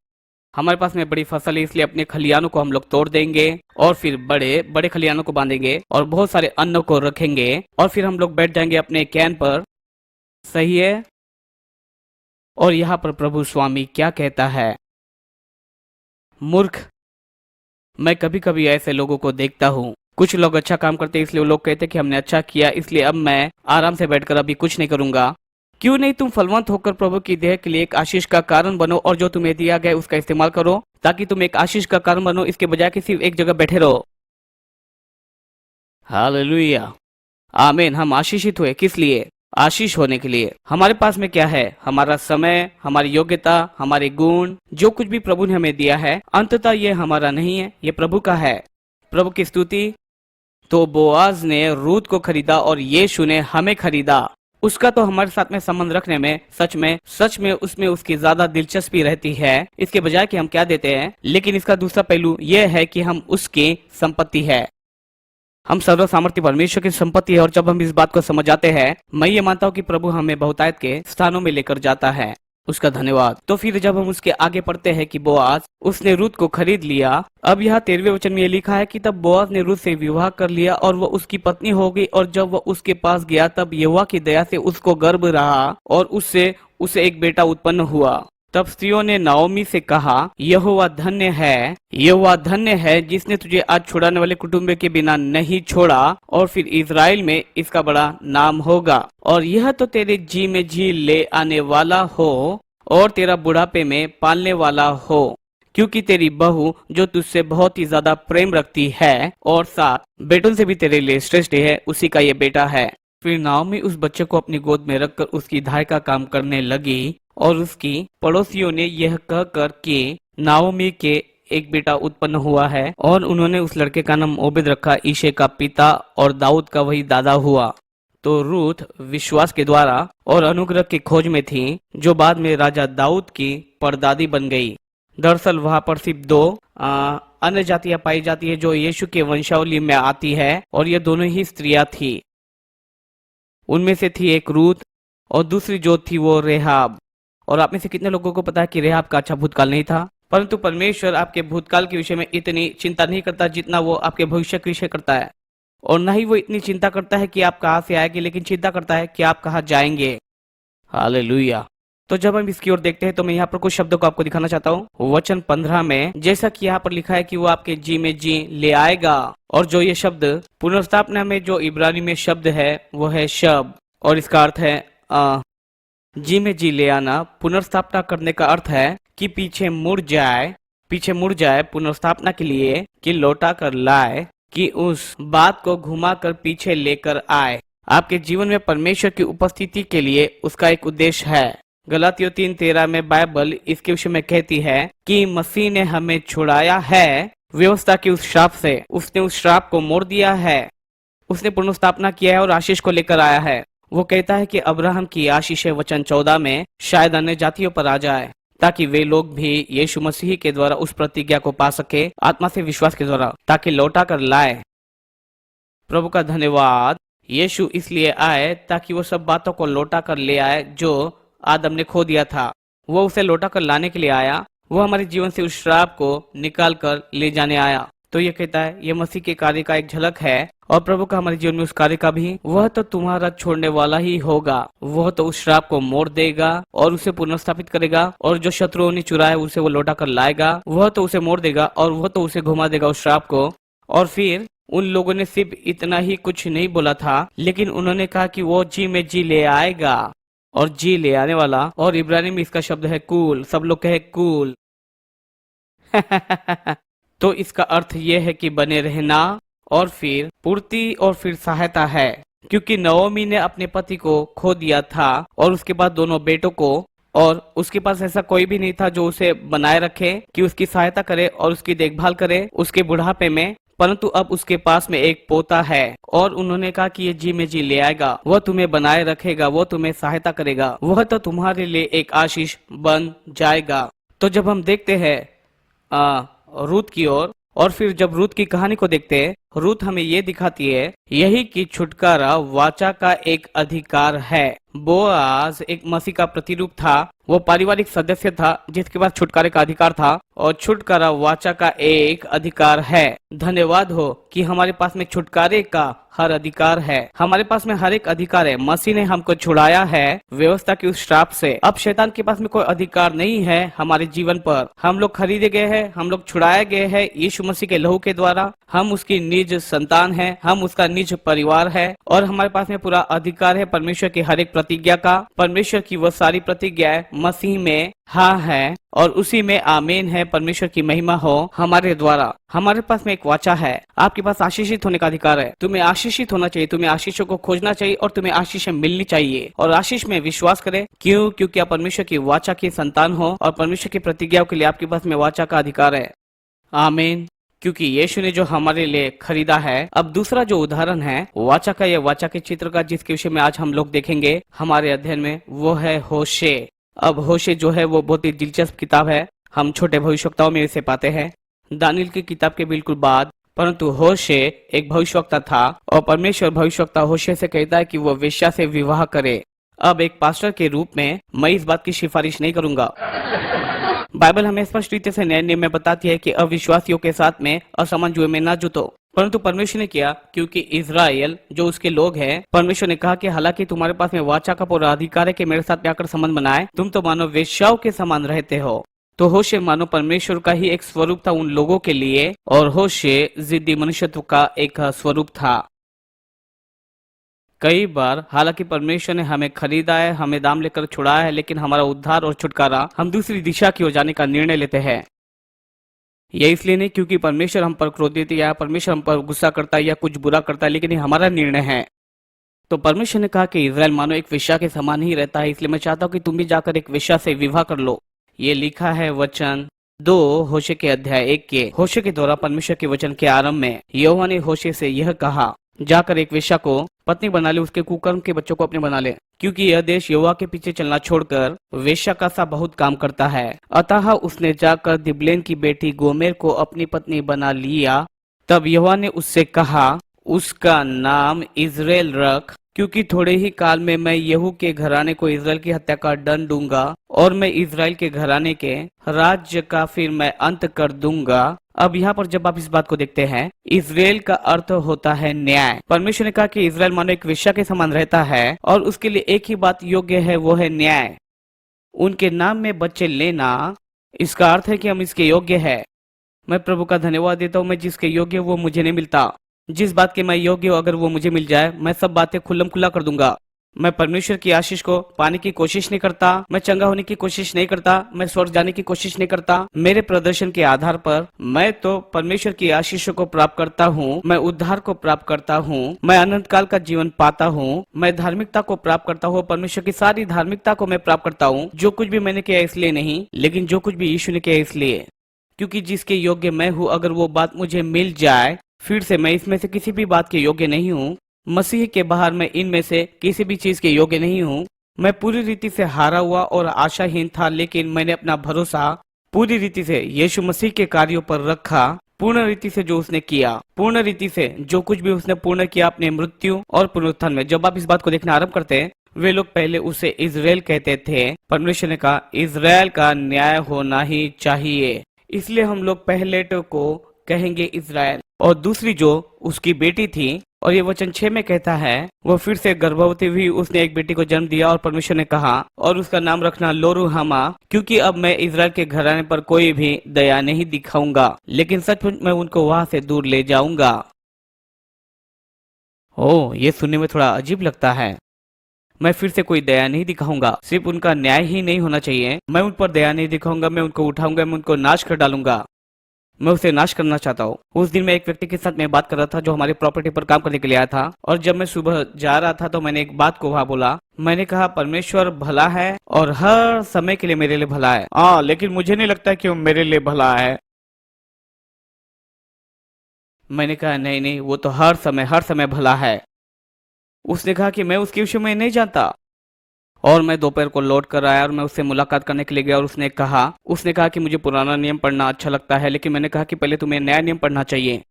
हमारे पास में बड़ी फसल है, इसलिए अपने खलियानों को हम लोग तोड़ देंगे और फिर बड़े बड़े खलियानों को बांधेंगे और बहुत सारे अन्न को रखेंगे और फिर हम लोग बैठ जाएंगे अपने कैन पर। सही है। और यहाँ पर प्रभु स्वामी क्या कहता है, मूर्ख। मैं कभी कभी ऐसे लोगों को देखता हूँ, कुछ लोग अच्छा काम करते हैं इसलिए वो लोग कहते हैं कि हमने अच्छा किया, इसलिए अब मैं आराम से बैठकर अभी कुछ नहीं करूंगा। क्यों नहीं तुम फलवंत होकर प्रभु की देह के लिए एक आशीष का कारण बनो और जो तुम्हें दिया गया उसका इस्तेमाल करो, ताकि तुम एक आशीष का कारण बनो, इसके बजाय कि सिर्फ एक जगह बैठे रहो। हालेलुया, आमीन। हम आशीषित हुए किस लिए? आशीष होने के लिए। हमारे पास में क्या है? हमारा समय, हमारी योग्यता, हमारे गुण, जो कुछ भी प्रभु ने हमें दिया है, अंततः ये हमारा नहीं है, ये प्रभु का है। प्रभु की स्तुति। तो बोआज ने रूत को खरीदा और यीशु ने हमें खरीदा। उसका तो हमारे साथ में संबंध रखने में सच में उसमें उसकी ज्यादा दिलचस्पी रहती है, इसके बजाय कि हम क्या देते हैं। लेकिन इसका दूसरा पहलू यह है कि हम उसकी संपत्ति है। हम सर्व सामर्थ्य परमेश्वर की संपत्ति है और जब हम इस बात को समझ जाते हैं, मैं ये मानता हूँ कि प्रभु हमें बहुतायत के स्थानों में लेकर जाता है। उसका धन्यवाद। तो फिर जब हम उसके आगे पढ़ते हैं कि बोआज उसने रूत को खरीद लिया। अब यहाँ 13वें वचन में ये लिखा है कि तब बोआज ने रूत से विवाह कर लिया और वह उसकी पत्नी हो गई, और जब वह उसके पास गया तब यहोवा की दया से उसको गर्भ रहा और उससे उसे एक बेटा उत्पन्न हुआ। तब स्त्रियों ने नाओमी से कहा, यहोवा धन्य है जिसने तुझे आज छुड़ाने वाले कुटुंब के बिना नहीं छोड़ा, और फिर इज़राइल में इसका बड़ा नाम होगा। और यह तो तेरे जी में जी ले आने वाला हो और तेरा बुढ़ापे में पालने वाला हो, क्योंकि तेरी बहू जो तुझसे बहुत ही ज्यादा प्रेम रखती है और 7 बेटों से भी तेरे लिए श्रेष्ठ है, उसी का ये बेटा है। फिर नाओमी उस बच्चे को अपनी गोद में रखकर उसकी धाय का काम करने लगी, और उसकी पड़ोसियों ने यह कहकर कि नाओमी के एक बेटा उत्पन्न हुआ है, और उन्होंने उस लड़के का नाम ओबेद रखा, ईशे का पिता और दाऊद का वही दादा हुआ। तो रूथ विश्वास के द्वारा और अनुग्रह की खोज में थी, जो बाद में राजा दाऊद की परदादी बन गई। दरअसल वहां पर सिर्फ 2 अन्य जातियां पाई जाती है जो यीशु के वंशावली में आती है, और ये दोनों ही स्त्रियां थी। उनमें से थी एक रूथ और दूसरी जो थी वो रेहाब। और आप में से कितने लोगों को पता है कि रेहाब का अच्छा भूतकाल नहीं था? परंतु परमेश्वर आपके भूतकाल के विषय में इतनी चिंता नहीं करता जितना वो आपके भविष्य के विषय करता है। और न ही वो इतनी चिंता करता है कि आप कहाँ से आएंगे, लेकिन चिंता करता है कि आप कहाँ जाएंगे। हालेलुया। तो जब हम इसकी ओर देखते हैं तो मैं यहाँ पर कुछ शब्दों को आपको दिखाना चाहता हूँ। वचन 15 में जैसा कि यहाँ पर लिखा है कि वो आपके जी में जी ले आएगा, और जो ये शब्द पुनर्स्थापना में जो इब्रानी में शब्द है वो है शब, और इसका अर्थ है जी में जी ले आना। पुनर्स्थापना करने का अर्थ है कि पीछे मुड़ जाए पुनर्स्थापना के लिए, कि लौटा कर लाए, कि उस बात को घुमा कर पीछे लेकर आए। आपके जीवन में परमेश्वर की उपस्थिति के लिए उसका एक उद्देश्य है। गलातियों 3:13 में बाइबल इसके विषय में कहती है कि मसीह ने हमें छुड़ाया है व्यवस्था की उस श्राप से। उसने उस श्राप को मोड़ दिया है, उसने पुनर्स्थापना किया है और आशीष को लेकर आया है। वो कहता है कि अब्राहम की आशीष वचन 14 में शायद अन्य जातियों पर आ जाए, ताकि वे लोग भी यीशु मसीह के द्वारा उस प्रतिज्ञा को पा सके, आत्मा से विश्वास के द्वारा, ताकि लौटा कर लाए। प्रभु का धन्यवाद। यीशु इसलिए आए ताकि वो सब बातों को लौटा कर ले आए जो आदम ने खो दिया था। वो उसे लौटा कर लाने के लिए आया। वो हमारे जीवन से उस श्राप को निकाल कर ले जाने आया। तो ये कहता है ये मसीह के कार्य का एक झलक है, और प्रभु का हमारे जीवन में उस कार्य का भी। वह तो तुम्हारा छोड़ने वाला ही होगा। वह तो उस श्राप को मोड़ देगा और उसे पुनर्स्थापित करेगा, और जो शत्रुओं ने चुराया उसे वो लौटा कर लाएगा। वह तो उसे मोड़ देगा और वह तो उसे घुमा देगा उस श्राप को। और फिर उन लोगों ने सिर्फ इतना ही कुछ नहीं बोला था, लेकिन उन्होंने कहा कि वो जी में जी ले आएगा, और जी ले आने वाला। और इब्रानी में इसका शब्द है कूल। सब लोग कहे कूल। तो इसका अर्थ यह है कि बने रहना, और फिर पूर्ति, और फिर सहायता है। क्योंकि नओमी ने अपने पति को खो दिया था और उसके बाद दोनों बेटों को, और उसके पास ऐसा कोई भी नहीं था जो उसे बनाए रखे, कि उसकी सहायता करे और उसकी देखभाल करे उसके बुढ़ापे में। परंतु अब उसके पास में एक पोता है और उन्होंने कहा कि ये जी में जी ले आएगा, वह तुम्हें बनाए रखेगा, वो तुम्हें सहायता करेगा, वह तो तुम्हारे लिए एक आशीष बन जाएगा। तो जब हम देखते हैं रूथ की ओर और फिर जब रूथ की कहानी को देखते हैं, रूथ हमें ये दिखाती है यही कि छुटकारा वाचा का एक अधिकार है। बोआज एक मसीह का प्रतिरूप था, वो पारिवारिक सदस्य था जिसके पास छुटकारे का अधिकार था और छुटकारा वाचा का एक अधिकार है। धन्यवाद हो कि हमारे पास में छुटकारे का हर अधिकार है, हमारे पास में हर एक अधिकार है। मसीह ने हमको छुड़ाया है व्यवस्था की उस श्राप से। अब शैतान के पास में कोई अधिकार नहीं है हमारे जीवन पर। हम लोग खरीदे गए हैं, हम लोग छुड़ाए गए हैं यीशु मसीह के लहू के द्वारा। हम उसकी निज संतान है, हम उसका निज परिवार है और हमारे पास में पूरा अधिकार है परमेश्वर की हर एक प्रतिज्ञा का। परमेश्वर की वो सारी प्रतिज्ञाएं मसीह में हाँ है और उसी में आमीन है। परमेश्वर की महिमा हो हमारे द्वारा। हमारे पास में एक वाचा है। आपके पास आशीषित होने का अधिकार है। तुम्हें आशीषित होना चाहिए, तुम्हें आशीषों को खोजना चाहिए और तुम्हें आशीष मिलनी चाहिए। और आशीष में विश्वास करें। क्यों? क्योंकि आप परमेश्वर की वाचा की संतान हो और परमेश्वर की प्रतिज्ञाओं के लिए आपके पास में वाचा का अधिकार है। आमीन। क्योंकि यीशु ने जो हमारे लिए खरीदा है। अब दूसरा जो उदाहरण है वाचा का, या वाचा के चित्र का, जिसके विषय में आज हम लोग देखेंगे हमारे अध्ययन में, वो है होशे। अब होशे जो है वो बहुत ही दिलचस्प किताब है। हम छोटे भविष्यवक्ताओं में इसे पाते हैं, दानियल की किताब के बिल्कुल बाद। परंतु होशे एक भविष्यवक्ता था और परमेश्वर भविष्यवक्ता होशे से कहता है कि वो वेश्या से विवाह करे। अब एक पास्टर के रूप में मैं इस बात की सिफारिश नहीं करूंगा। बाइबल हमें स्पष्ट रीति से नए नियम में बताती है कि अविश्वासियों के साथ में असमान जुए में ना जुटो। परंतु परमेश्वर ने किया, क्योंकि इजराइल जो उसके लोग हैं, परमेश्वर ने कहा कि हालांकि तुम्हारे पास में वाचा का पूरा अधिकार है कि मेरे साथ में आकर संबंध बनाए, तुम तो मानो वेश्याओं के समान रहते हो। तो होशे मानो परमेश्वर का ही एक स्वरूप था उन लोगों के लिए और होशे जिद्दी मनुष्यत्व का एक स्वरूप था। कई बार हालांकि परमेश्वर ने हमें खरीदा है, हमें दाम लेकर छुड़ाया है, लेकिन हमारा उद्धार और छुटकारा हम दूसरी दिशा की ओर जाने का निर्णय लेते हैं। यह इसलिए नहीं क्योंकि परमेश्वर हम पर क्रोधित या परमेश्वर हम पर गुस्सा करता है या कुछ बुरा करता है, लेकिन ये हमारा निर्णय है। तो परमेश्वर ने कहा कि इजराइल मानो एक वेश्या के समान ही रहता है, इसलिए मैं चाहता हूँ कि तुम भी जाकर एक वेश्या से विवाह कर लो। ये लिखा है वचन 2 होशे के अध्याय 1 के। होशे के द्वारा परमेश्वर के वचन के आरंभ में यहोवा ने होशे से यह कहा, जाकर एक वेश्या को पत्नी बना ले, उसके कुकर्म के बच्चों को अपने बना ले, क्योंकि यह देश यहोवा के पीछे चलना छोड़कर वेश्या का सा बहुत काम करता है। अतः उसने जाकर दिबलेन की बेटी गोमेर को अपनी पत्नी बना लिया। तब यहोवा ने उससे कहा, उसका नाम इजराइल रख, क्योंकि थोड़े ही काल में मैं यहू के घराने को इजराइल की हत्या का दंड दूंगा और मैं इजराइल के घराने के राज्य का फिर मैं अंत कर दूंगा। अब यहाँ पर जब आप इस बात को देखते हैं, इजराइल का अर्थ होता है न्याय। परमेश्वर ने कहा कि इजराइल मानो एक वेश्या के समान रहता है और उसके लिए एक ही बात योग्य है, वो है न्याय। उनके नाम में बच्चे लेना, इसका अर्थ है कि हम इसके योग्य है। मैं प्रभु का धन्यवाद देता हूँ, मैं जिसके योग्य वो मुझे नहीं मिलता। जिस बात के मैं योग्य हूँ अगर वो मुझे मिल जाए, मैं सब बातें खुल्लम खुल्ला कर दूंगा। मैं परमेश्वर की आशीष को पाने की कोशिश नहीं करता, मैं चंगा होने की कोशिश नहीं करता, मैं स्वर्ग जाने की कोशिश नहीं करता। मेरे प्रदर्शन के आधार पर मैं तो परमेश्वर की आशीषों को प्राप्त करता हूँ, मैं उद्धार को प्राप्त करता हूँ, मैं अनंत काल का जीवन पाता हूँ, मैं धार्मिकता को प्राप्त करता हूँ, परमेश्वर की सारी धार्मिकता को मैं प्राप्त करता हूँ। जो कुछ भी मैंने किया इसलिए नहीं, लेकिन जो कुछ भी यीशु ने किया इसलिए, क्योंकि जिसके योग्य मैं हूँ अगर वो बात मुझे मिल जाए, फिर से मैं इसमें से किसी भी बात के योग्य नहीं हूँ। मसीह के बाहर मैं इनमें से किसी भी चीज के योग्य नहीं हूँ। मैं पूरी रीति से हारा हुआ और आशाहीन था, लेकिन मैंने अपना भरोसा पूरी रीति से यीशु मसीह के कार्यों पर रखा। पूर्ण रीति से जो उसने किया, पूर्ण रीति से जो कुछ भी उसने पूर्ण किया अपने मृत्यु और पुनरुत्थान में। जब आप इस बात को देखना आरंभ करते हैं, वे लोग पहले उसे इजराइल कहते थे। परमेश्वर ने कहा इजराइल का न्याय होना ही चाहिए, इसलिए हम लोग पहले को कहेंगे इजराइल। और दूसरी जो उसकी बेटी थी, और ये वचन 6 में कहता है, वो फिर से गर्भवती हुई, उसने एक बेटी को जन्म दिया और परमेश्वर ने कहा और उसका नाम रखना लोरुहामा, क्योंकि अब मैं इजराइल के घराने पर कोई भी दया नहीं दिखाऊंगा, लेकिन सचमुच मैं उनको वहां से दूर ले जाऊंगा। ओ, ये सुनने में थोड़ा अजीब लगता है। मैं फिर से कोई दया नहीं दिखाऊंगा। सिर्फ उनका न्याय ही नहीं होना चाहिए, मैं उन पर दया नहीं दिखाऊंगा, मैं उनको उठाऊंगा, मैं उनको नाश कर डालूंगा। मैं उसे नाश करना चाहता हूँ। उस दिन मैं एक व्यक्ति के साथ मैं बात कर रहा था जो हमारी प्रॉपर्टी पर काम करने के लिए आया था, और जब मैं सुबह जा रहा था तो मैंने एक बात को वहां बोला। मैंने कहा परमेश्वर भला है और हर समय के लिए मेरे लिए भला है। हाँ, लेकिन मुझे नहीं लगता कि वो मेरे लिए भला है। मैंने कहा नहीं नहीं, वो तो हर समय भला है। उसने कहा कि मैं उसके विषय में नहीं जानता। और मैं दोपहर को लौट कर आया और मैं उससे मुलाकात करने के लिए गया और उसने कहा कि मुझे पुराना नियम पढ़ना अच्छा लगता है, लेकिन मैंने कहा कि पहले तुम्हें नया नियम पढ़ना चाहिए।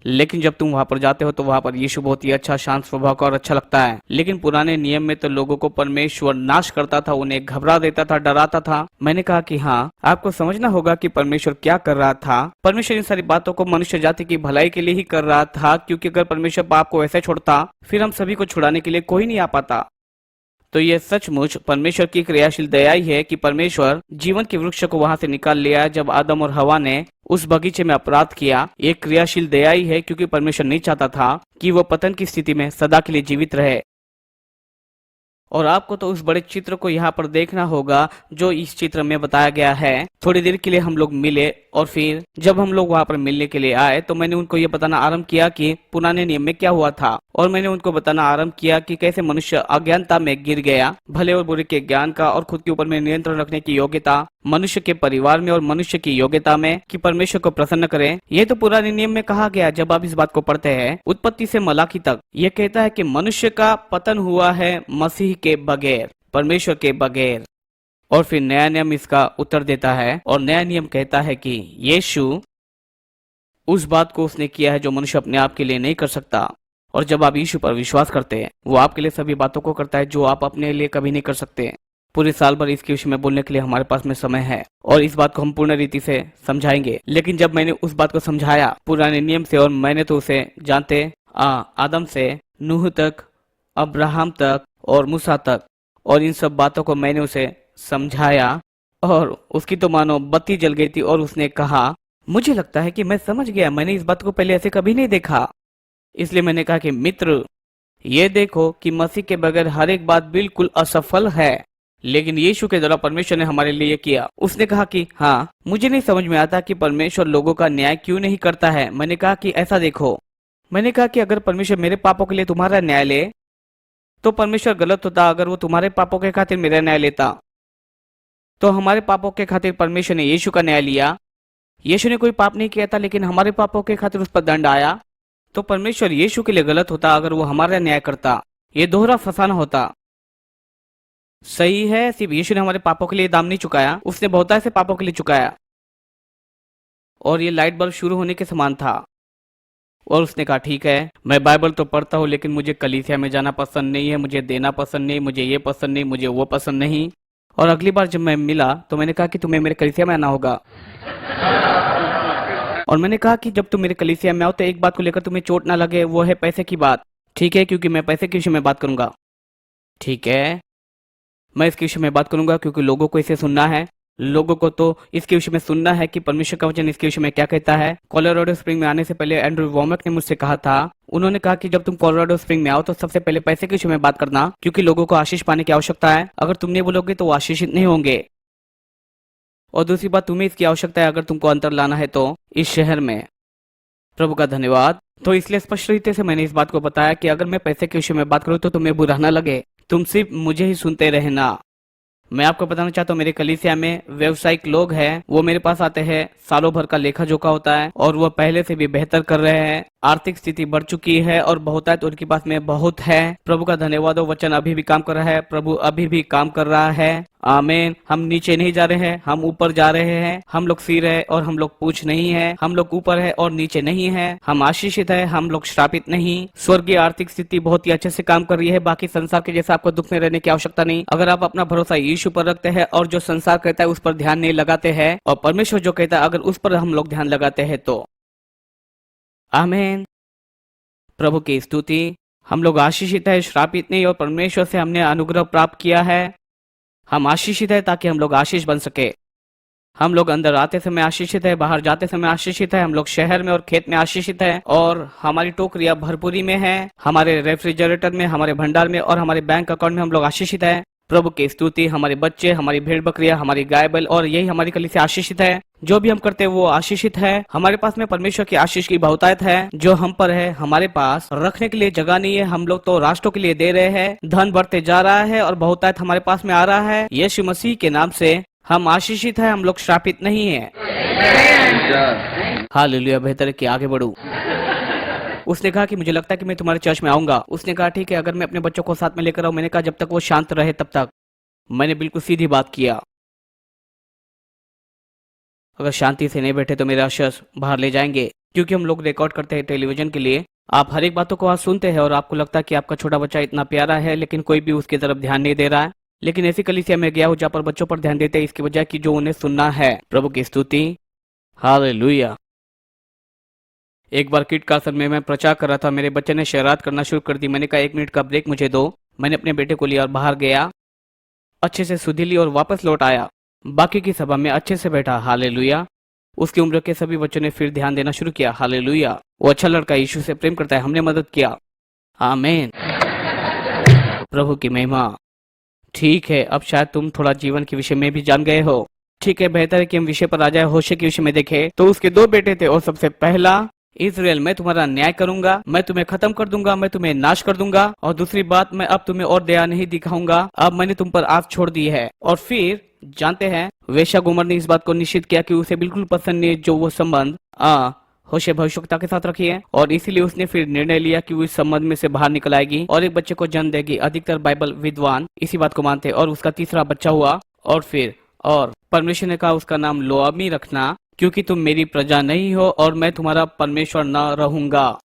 लेकिन जब तुम वहां पर जाते हो तो वहां पर यीशु बहुत ही अच्छा, शांत स्वभाव का और अच्छा लगता है। लेकिन पुराने नियम में तो लोगों को परमेश्वर नाश करता था, उन्हें घबरा देता था, डराता था। मैंने कहा कि हाँ, आपको समझना होगा कि परमेश्वर क्या कर रहा था। परमेश्वर इन सारी बातों को मनुष्य जाति की भलाई के लिए ही कर रहा था, क्योंकि अगर परमेश्वर पाप को ऐसे छोड़ता फिर हम सभी को छुड़ाने के लिए कोई नहीं आ पाता। तो यह सचमुच परमेश्वर की क्रियाशील दया ही है कि परमेश्वर जीवन के वृक्ष को वहां से निकाल लिया जब आदम और हवा ने उस बगीचे में अपराध किया। एक क्रियाशील दया ही है, क्योंकि परमेश्वर नहीं चाहता था कि वो पतन की स्थिति में सदा के लिए जीवित रहे। और आपको तो उस बड़े चित्र को यहाँ पर देखना होगा जो इस चित्र में बताया गया है। थोड़ी देर के लिए हम लोग मिले और फिर जब हम लोग वहाँ पर मिलने के लिए आए तो मैंने उनको ये बताना आरंभ किया कि पुराने नियम में क्या हुआ था, और मैंने उनको बताना आरंभ किया कि कैसे मनुष्य अज्ञानता में गिर गया, भले और बुरे के ज्ञान का और खुद के ऊपर में नियंत्रण रखने की योग्यता, मनुष्य के परिवार में और मनुष्य की योग्यता में कि परमेश्वर को प्रसन्न करें। ये तो पुराने नियम में कहा गया। जब आप इस बात को पढ़ते हैं उत्पत्ति से मलाकी तक, ये कहता है कि मनुष्य का पतन हुआ है मसीह के बगैर, परमेश्वर के बगैर। और फिर नया नियम इसका उत्तर देता है और नया नियम कहता है कि यीशु उस बात को उसने किया है जो मनुष्य अपने आप के लिए नहीं कर सकता। और जब आप यीशु पर विश्वास करते हैं, वो आपके लिए सभी बातों को करता है जो आप अपने लिए कभी नहीं कर सकते। पूरे साल भर इसके विषय में बोलने के लिए हमारे पास में समय है और इस बात को हम पूर्ण रीति से समझाएंगे। लेकिन जब मैंने उस बात को समझाया पुराने नियम से, और मैंने तो उसे जानते आदम से नूह तक, अब्राहम तक और मूसा तक, और इन सब बातों को मैंने उसे समझाया और उसकी तो मानो बत्ती जल गई थी। और उसने कहा मुझे लगता है कि मैं समझ गया, मैंने इस बात को पहले ऐसे कभी नहीं देखा। इसलिए मैंने कहा कि मित्र, ये देखो कि मसीह के बगैर हर एक बात बिल्कुल असफल है, लेकिन यीशु के द्वारा परमेश्वर ने हमारे लिए किया। उसने कहा कि हाँ, मुझे नहीं समझ में आता कि परमेश्वर लोगों का न्याय क्यों नहीं करता है। मैंने कहा कि ऐसा देखो, मैंने कहा कि अगर परमेश्वर मेरे पापों के लिए तुम्हारा न्याय ले तो परमेश्वर गलत होता। अगर वो तुम्हारे पापों के खातिर मेरा न्याय लेता तो हमारे पापों के खातिर परमेश्वर ने यीशु का न्याय लिया। यीशु ने कोई पाप नहीं किया था, लेकिन हमारे पापों के खातिर उस पर दंड आया। तो परमेश्वर यीशु के लिए गलत होता अगर वो हमारा न्याय करता। ये दोहरा फसाना होता। सही है, सिर्फ यीशु ने हमारे पापों के लिए दाम नहीं चुकाया, उसने बहुतायत से पापों के लिए चुकाया। और ये लाइट बल्ब शुरू होने के समान था। और उसने कहा ठीक है, मैं बाइबल तो पढ़ता हूँ, लेकिन मुझे कलीसिया में जाना पसंद नहीं है, मुझे देना पसंद नहीं, मुझे ये पसंद नहीं, मुझे वो पसंद नहीं। और अगली बार जब मैं मिला तो मैंने कहा कि तुम्हें मेरे कलीसिया में आना होगा। और मैंने कहा कि जब तुम मेरे कलीसिया में आओ तो एक बात को लेकर तुम्हें चोट ना लगे, वो है पैसे की बात। ठीक है, क्योंकि मैं पैसे के विषय में बात करूंगा। ठीक है, मैं इसके विषय में बात करूंगा क्योंकि लोगों को इसे सुनना है। लोगों को तो इसके विषय में सुनना है कि परमेश्वर का वचन इसके विषय में क्या कहता है। कोलोराडो स्प्रिंग में आने से पहले एंड्रू वॉमक ने मुझसे कहा था, उन्होंने कहा कि जब तुम कोलोराडो स्प्रिंग में आओ तो सबसे पहले पैसे के विषय में बात करना, क्योंकि लोगों को आशीष पाने की आवश्यकता है। अगर तुम नहीं बोलोगे तो वो आशीषित नहीं होंगे। और दूसरी बात, तुम्हें इसकी आवश्यकता है अगर तुमको अंतर लाना है तो इस शहर में। प्रभु का धन्यवाद। तो इसलिए स्पष्ट रीति से मैंने इस बात को बताया कि अगर मैं पैसे के विषय में बात करूं तो तुम्हें बुरा ना लगे, तुम सिर्फ मुझे ही सुनते रहना। मैं आपको बताना चाहता हूँ, मेरे कलीसिया में व्यवसायिक लोग हैं, वो मेरे पास आते हैं, सालों भर का लेखा जोखा होता है और वो पहले से भी बेहतर कर रहे हैं। आर्थिक स्थिति बढ़ चुकी है और बहुतायत उनके पास में बहुत है। प्रभु का धन्यवाद हो, वचन अभी भी काम कर रहा है, प्रभु अभी भी काम कर रहा है। आमीन। हम नीचे नहीं जा रहे हैं, हम ऊपर जा रहे हैं। हम लोग सिर है और हम लोग पूछ नहीं है, हम लोग ऊपर है और नीचे नहीं है। हम आशीषित है, हम लोग श्रापित नहीं। स्वर्गीय आर्थिक स्थिति बहुत ही अच्छे से काम कर रही है। बाकी संसार के जैसा आपको दुख में रहने की आवश्यकता नहीं। अगर आप अपना भरोसा यीशु पर रखते हैं और जो संसार कहता है उस पर ध्यान नहीं लगाते हैं, और परमेश्वर जो कहता है अगर उस पर हम लोग ध्यान लगाते हैं तो आमीन। प्रभु की स्तुति। हम लोग आशीषित है, श्रापित नहीं, और परमेश्वर से हमने अनुग्रह प्राप्त किया है। हम आशीषित है ताकि हम लोग आशीष बन सके। हम लोग अंदर आते समय आशीषित है, बाहर जाते समय आशीषित है। हम लोग शहर में और खेत में आशीषित है, और हमारी टोकरियां भरपूरी में है, हमारे रेफ्रिजरेटर में, हमारे भंडार में और हमारे बैंक अकाउंट में हम लोग आशीषित है। प्रभु की स्तुति। हमारे बच्चे, हमारी भेड़ बकरियां, हमारी गाय बैल, और यही हमारी कलीसिया आशीषित है। जो भी हम करते हैं वो आशीषित है। हमारे पास में परमेश्वर की आशीष की बहुतायत है जो हम पर है। हमारे पास रखने के लिए जगह नहीं है, हम लोग तो राष्ट्रों के लिए दे रहे हैं। धन बढ़ते जा रहा है और बहुतायत हमारे पास में आ रहा है। यीशु मसीह के नाम से हम आशीषित है, हम लोग श्रापित नहीं है। हालेलुया। बेहतर है कि आगे बढ़ूं। उसने कहा कि मुझे लगता है कि मैं तुम्हारे चर्च में आऊंगा। उसने कहा ठीक है, अगर मैं अपने बच्चों को साथ में लेकर आऊं। मैंने कहा जब तक वो शांत रहे तब तक। मैंने बिल्कुल सीधी बात किया, अगर शांति से नहीं बैठे तो मेरा शर्ट बाहर ले जाएंगे, क्योंकि हम लोग रिकॉर्ड करते हैं टेलीविजन के लिए। आप हर एक बातों को आज सुनते हैं और आपको लगता है कि आपका छोटा बच्चा इतना प्यारा है, लेकिन कोई भी उसकी तरफ ध्यान नहीं दे रहा है। लेकिन ऐसी कलीसिया में गया हूं जहाँ पर बच्चों पर ध्यान देते हैं, इसकी वजह कि जो उन्हें सुनना है। प्रभु की स्तुति, हालेलुया। एक बार किट कार्सन में मैं प्रचार कर रहा था, मेरे बच्चे ने शरारत करना शुरू कर दी। मैंने कहा 1 मिनट का ब्रेक मुझे दो। मैंने अपने बेटे को लिया और बाहर गया, अच्छे से सुधी ली और वापस लौट आया। बाकी की सभा में अच्छे से बैठा, हालेलुया। उसकी उम्र के सभी बच्चों ने फिर ध्यान देना शुरू किया, हालेलुया। वो अच्छा लड़का, यीशु से प्रेम करता है, हमने मदद किया, आमीन। प्रभु की महिमा। ठीक है, अब शायद तुम थोड़ा जीवन के विषय में भी जान गए हो। ठीक है, बेहतर है कि हम विषय पर आ जाए। होशे के विषय में देखें तो उसके 2 बेटे थे और सबसे पहला, इजराइल मैं तुम्हारा न्याय करूंगा, मैं तुम्हें खत्म कर दूंगा, मैं तुम्हें नाश कर दूंगा। और दूसरी बात, मैं अब तुम्हें और दया नहीं दिखाऊंगा, अब मैंने तुम पर आग छोड़ दी है। और फिर जानते हैं, वेश्या गोमर ने इस बात को निश्चित किया कि उसे बिल्कुल पसंद नहीं जो वो संबंध होशे भविष्यवक्ता के साथ रखी है, और इसीलिए उसने फिर निर्णय लिया कि वो इस संबंध में से बाहर निकल आएगी और एक बच्चे को जन्म देगी। अधिकतर बाइबल विद्वान इसी बात को मानते हैं। और उसका तीसरा बच्चा हुआ। और परमेश्वर ने कहा उसका नाम लोआमी रखना, क्योंकि तुम मेरी प्रजा नहीं हो और मैं तुम्हारा परमेश्वर न रहूंगा।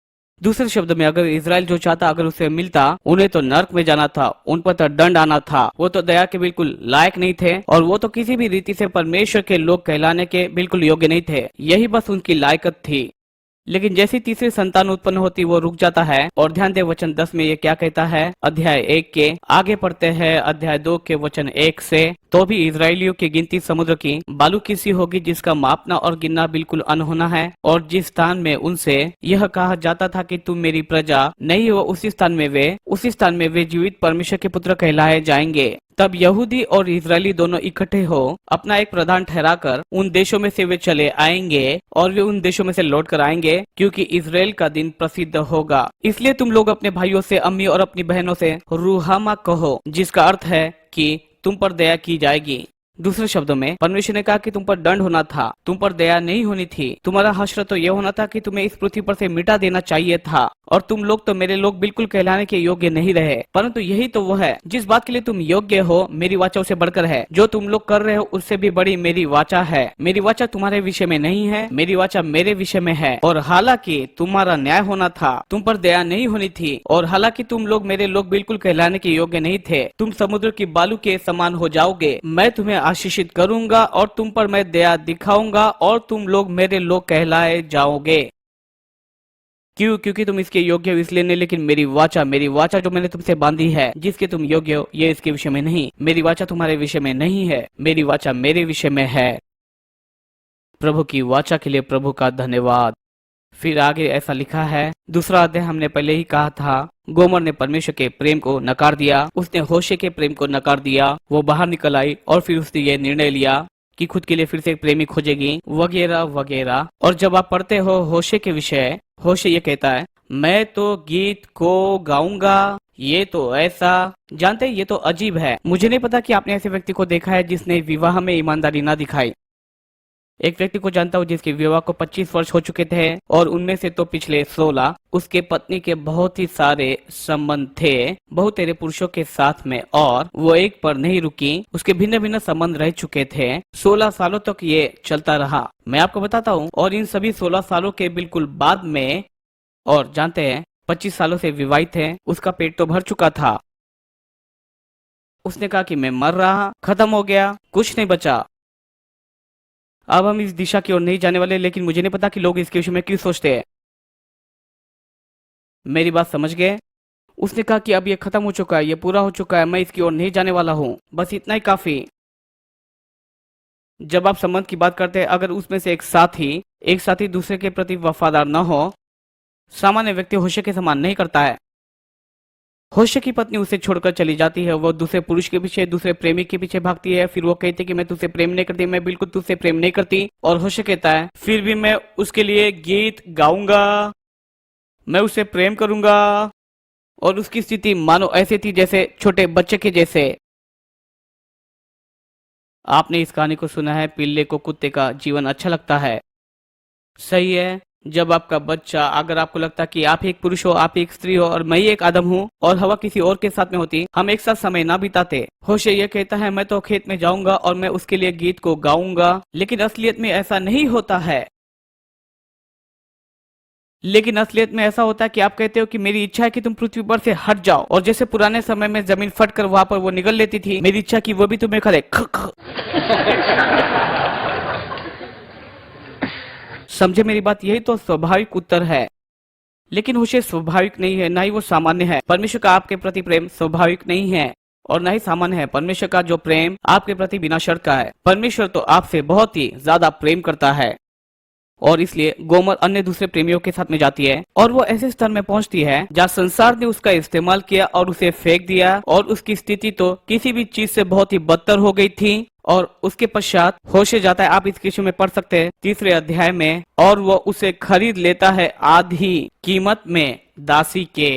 दूसरे शब्द में, अगर इजराइल जो चाहता अगर उसे मिलता, उन्हें तो नर्क में जाना था, उन पर तो दंड आना था। वो तो दया के बिल्कुल लायक नहीं थे और वो तो किसी भी रीति से परमेश्वर के लोग कहलाने के बिल्कुल योग्य नहीं थे। यही बस उनकी लायकत थी। लेकिन जैसी तीसरी संतान उत्पन्न होती वो रुक जाता है। और ध्यान दे वचन 10 में ये क्या कहता है, अध्याय 1 के आगे पढ़ते हैं, अध्याय 2 के वचन 1 से। तो भी इजरायलियों की गिनती समुद्र की बालू की सी होगी, जिसका मापना और गिनना बिल्कुल अनहोना है। और जिस स्थान में उनसे यह कहा जाता था कि तुम मेरी प्रजा नहीं हो, उसी स्थान में वे जीवित परमेश्वर के पुत्र कहलाए जाएंगे। तब यहूदी और इजरायली दोनों इकट्ठे हो अपना एक प्रधान ठहराकर उन देशों में से वे चले आएंगे और वे उन देशों में से लौट कर आएंगे, क्योंकि इजराइल का दिन प्रसिद्ध होगा। इसलिए तुम लोग अपने भाइयों से, अम्मी और अपनी बहनों से रूहामा कहो, जिसका अर्थ है कि तुम पर दया की जाएगी। दूसरे शब्दों में, परमेश्वर ने कहा कि तुम पर दंड होना था, तुम पर दया नहीं होनी थी। तुम्हारा हश्र तो यह होना था कि तुम्हें इस पृथ्वी पर से मिटा देना चाहिए था। और तुम लोग तो मेरे लोग बिल्कुल कहलाने के योग्य नहीं रहे। परंतु यही तो वो है जिस बात के लिए तुम योग्य हो, मेरी वाचा उसे बढ़कर है। जो तुम लोग कर रहे हो उससे भी बड़ी मेरी वाचा है। मेरी वाचा तुम्हारे विषय में नहीं है, मेरी वाचा मेरे विषय में है। और हालांकि तुम्हारा न्याय होना था, तुम पर दया नहीं होनी थी। और हालांकि तुम लोग मेरे लोग बिल्कुल कहलाने के योग्य नहीं थे, तुम समुद्र की बालू के समान हो जाओगे। मैं तुम्हें आशीषित करूंगा और तुम पर मैं दया दिखाऊंगा और तुम लोग मेरे लोग कहलाए जाओगे। क्यों? क्योंकि तुम इसके योग्य हो इसलिए नहीं, लेकिन मेरी वाचा जो मैंने तुमसे बांधी है, जिसके तुम योग्य हो, ये इसके विषय में नहीं। मेरी वाचा तुम्हारे विषय में नहीं है, मेरी वाचा मेरे विषय में है। प्रभु की वाचा के लिए प्रभु का धन्यवाद। फिर आगे ऐसा लिखा है, दूसरा अध्याय हमने पहले ही कहा था, गोमर ने परमेश्वर के प्रेम को नकार दिया, उसने होशे के प्रेम को नकार दिया। वो बाहर निकल आई और फिर उसने ये निर्णय लिया कि खुद के लिए फिर से एक प्रेमी खोजेगी, वगैरह वगैरह। और जब आप पढ़ते हो होशे के विषय, होशे ये कहता है, मैं तो गीत को गाऊंगा, ये तो ऐसा। जानते हैं, ये तो अजीब है। मुझे नहीं पता कि आपने ऐसे व्यक्ति को देखा है जिसने विवाह में ईमानदारी ना दिखाई। एक व्यक्ति को जानता हूँ जिसके विवाह को 25 वर्ष हो चुके थे और उनमें से तो पिछले 16 उसके पत्नी के बहुत ही सारे संबंध थे बहुत तेरे पुरुषों के साथ में, और वो एक पर नहीं रुकी। उसके भिन्न भिन्न संबंध रह चुके थे। 16 सालों तक ये चलता रहा। मैं आपको बताता हूँ, और इन सभी 16 सालों के बिल्कुल बाद में, और जानते हैं 25 सालों से विवाहित है, उसका पेट तो भर चुका था। उसने कहा कि मैं मर रहा, खत्म हो गया, कुछ नहीं बचा। अब हम इस दिशा की ओर नहीं जाने वाले, लेकिन मुझे नहीं पता कि लोग इसके विषय में क्यों सोचते हैं। मेरी बात समझ गए? उसने कहा कि अब ये खत्म हो चुका है, ये पूरा हो चुका है, मैं इसकी ओर नहीं जाने वाला हूँ, बस इतना ही काफी। जब आप संबंध की बात करते हैं, अगर उसमें से एक साथी दूसरे के प्रति वफादार न हो, सामान्य व्यक्ति होशे के समान नहीं करता है। होशे की पत्नी उसे छोड़कर चली जाती है, वो दूसरे पुरुष के पीछे, दूसरे प्रेमी के पीछे भागती है। फिर वो कहती है कि मैं तुझसे प्रेम नहीं करती, मैं बिल्कुल तुझसे प्रेम नहीं करती। और होशे कहता है, फिर भी मैं उसके लिए गीत गाऊंगा, मैं उसे प्रेम करूंगा। और उसकी स्थिति मानो ऐसे थी जैसे छोटे बच्चे के जैसे। आपने इस कहानी को सुना है, पिल्ले को कुत्ते का जीवन अच्छा लगता है। सही है, जब आपका बच्चा, अगर आपको लगता कि आप एक पुरुष हो, आप एक स्त्री हो और मैं ही एक आदम हूँ और हवा किसी और के साथ में होती, हम एक साथ समय ना बिताते। होशे ये कहता है मैं तो खेत में जाऊंगा और मैं उसके लिए गीत को गाऊंगा, लेकिन असलियत में ऐसा नहीं होता है। लेकिन असलियत में ऐसा होता है कि आप कहते हो कि मेरी इच्छा है कि तुम पृथ्वी पर से हट जाओ, और जैसे पुराने समय में जमीन फट कर वहां पर वो निकल लेती थी, मेरी इच्छा की वो भी तुम्हें करे समझे मेरी बात? यही तो स्वाभाविक उत्तर है। लेकिन होशे स्वाभाविक नहीं है, ना ही वो सामान्य है। परमेश्वर का आपके प्रति प्रेम स्वाभाविक नहीं है और ना ही सामान्य है। परमेश्वर का जो प्रेम आपके प्रति बिना शर्त का है। परमेश्वर तो आपसे बहुत ही ज्यादा प्रेम करता है और इसलिए गोमर अन्य दूसरे प्रेमियों के साथ में जाती है और वो ऐसे स्तर में पहुंचती है जहाँ संसार ने उसका इस्तेमाल किया और उसे फेंक दिया, और उसकी स्थिति तो किसी भी चीज से बहुत ही बदतर हो गई थी। और उसके पश्चात होशे जाता है, आप इस विषय में पढ़ सकते हैं 3 अध्याय में, और वो उसे खरीद लेता है आधी कीमत में दासी के।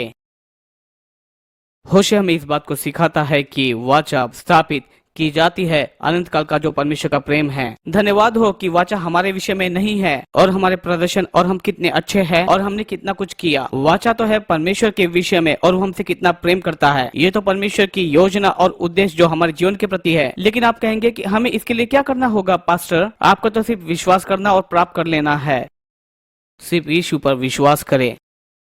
होशे हमें इस बात को सिखाता है कि वाचा स्थापित की जाती है अनंत काल का जो परमेश्वर का प्रेम है। धन्यवाद हो कि वाचा हमारे विषय में नहीं है और हमारे प्रदर्शन और हम कितने अच्छे हैं और हमने कितना कुछ किया। वाचा तो है परमेश्वर के विषय में और वो हमसे कितना प्रेम करता है। ये तो परमेश्वर की योजना और उद्देश्य जो हमारे जीवन के प्रति है। लेकिन आप कहेंगे कि हमें इसके लिए क्या करना होगा पास्टर? आपको तो सिर्फ विश्वास करना और प्राप्त कर लेना है। सिर्फ यीशु पर विश्वास करें।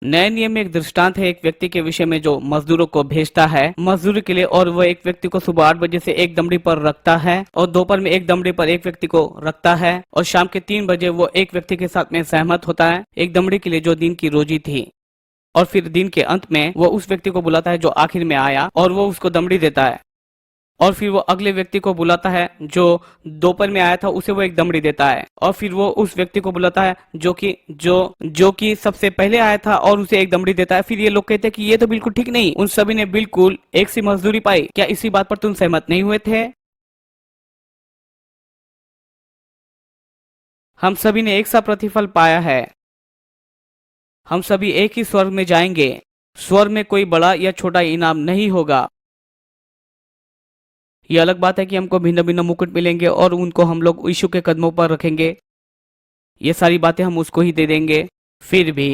नए नियम में एक दृष्टांत है एक व्यक्ति के विषय में जो मजदूरों को भेजता है मजदूरी के लिए, और वह एक व्यक्ति को सुबह 8 बजे से एक दमड़ी पर रखता है और दोपहर में एक दमड़ी पर एक व्यक्ति को रखता है और शाम के 3 बजे वो एक व्यक्ति के साथ में सहमत होता है एक दमड़ी के लिए जो दिन की रोजी थी। और फिर दिन के अंत में वो उस व्यक्ति को बुलाता है जो आखिर में आया और वो उसको दमड़ी देता है। और फिर वो अगले व्यक्ति को बुलाता है जो दोपहर में आया था, उसे वो एक दमड़ी देता है। और फिर वो उस व्यक्ति को बुलाता है जो कि सबसे पहले आया था और उसे एक दमड़ी देता है। फिर ये लोग कहते हैं कि ये तो बिल्कुल ठीक नहीं, उन सभी ने बिल्कुल एक सी मजदूरी पाई। क्या इसी बात पर तुम सहमत नहीं हुए थे? हम सभी ने एक सा प्रतिफल पाया है। हम सभी एक ही स्वर्ग में जाएंगे। स्वर्ग में कोई बड़ा या छोटा इनाम नहीं होगा। ये अलग बात है कि हमको भिन्न भिन्न मुकुट मिलेंगे और उनको हम लोग यीशु के कदमों पर रखेंगे। ये सारी बातें हम उसको ही दे देंगे। फिर भी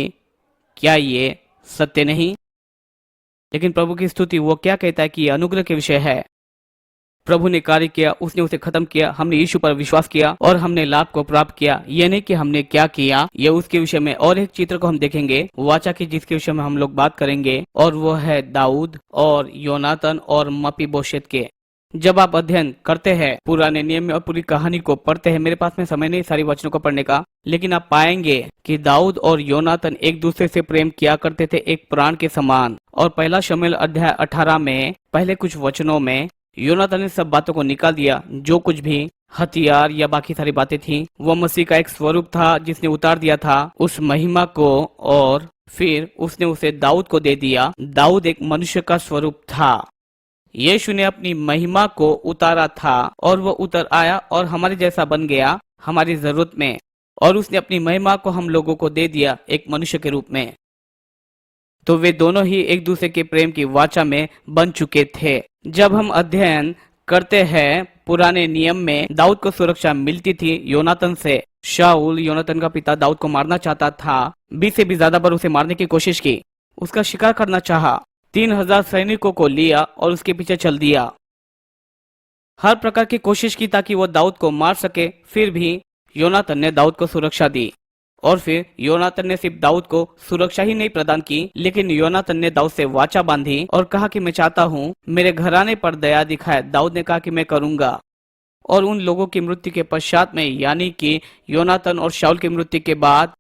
क्या ये सत्य नहीं? लेकिन प्रभु की स्तुति, वो क्या कहता है कि ये अनुग्रह के विषय है। प्रभु ने कार्य किया, उसने उसे खत्म किया, हमने यीशु पर विश्वास किया और हमने लाभ को प्राप्त किया। ये नहीं कि हमने क्या किया। ये उसके विषय में और एक चित्र को हम देखेंगे वाचा की, जिसके विषय में हम लोग बात करेंगे, और वो है दाऊद और योनातन और मपीबोशेत के। जब आप अध्ययन करते हैं पुराने नियम में और पूरी कहानी को पढ़ते हैं, मेरे पास में समय नहीं सारी वचनों को पढ़ने का, लेकिन आप पाएंगे कि दाऊद और योनातन एक दूसरे से प्रेम किया करते थे एक प्राण के समान। और पहला शमूएल अध्याय 18 में पहले कुछ वचनों में योनातन ने सब बातों को निकाल दिया। जो कुछ भी हथियार या बाकी सारी बातें थी, वो मसीह का एक स्वरूप था जिसने उतार दिया था उस महिमा को, और फिर उसने उसे दाऊद को दे दिया। दाऊद एक मनुष्य का स्वरूप था। यीशु ने अपनी महिमा को उतारा था और वो उतर आया और हमारे जैसा बन गया हमारी जरूरत में, और उसने अपनी महिमा को हम लोगों को दे दिया एक मनुष्य के रूप में। तो वे दोनों ही एक दूसरे के प्रेम की वाचा में बन चुके थे। जब हम अध्ययन करते हैं पुराने नियम में दाऊद को सुरक्षा मिलती थी योनातन से। शाऊल योनातन का पिता दाऊद को मारना चाहता था, 20 से भी ज्यादा बार उसे मारने की कोशिश की, उसका शिकार करना चाहा, 3000 सैनिकों को लिया और उसके पीछे चल दिया। हर प्रकार की कोशिश की ताकि वो दाऊद को मार सके। फिर भी योनातन ने दाऊद को सुरक्षा दी। और फिर योनातन ने सिर्फ दाऊद को सुरक्षा ही नहीं प्रदान की, लेकिन योनातन ने दाऊद से वाचा बांधी और कहा कि मैं चाहता हूँ मेरे घराने पर दया दिखाए। दाऊद ने कहा कि मैं करूंगा। और उन लोगों की मृत्यु के पश्चात में, यानी कि योनातन और शाऊल की मृत्यु के बाद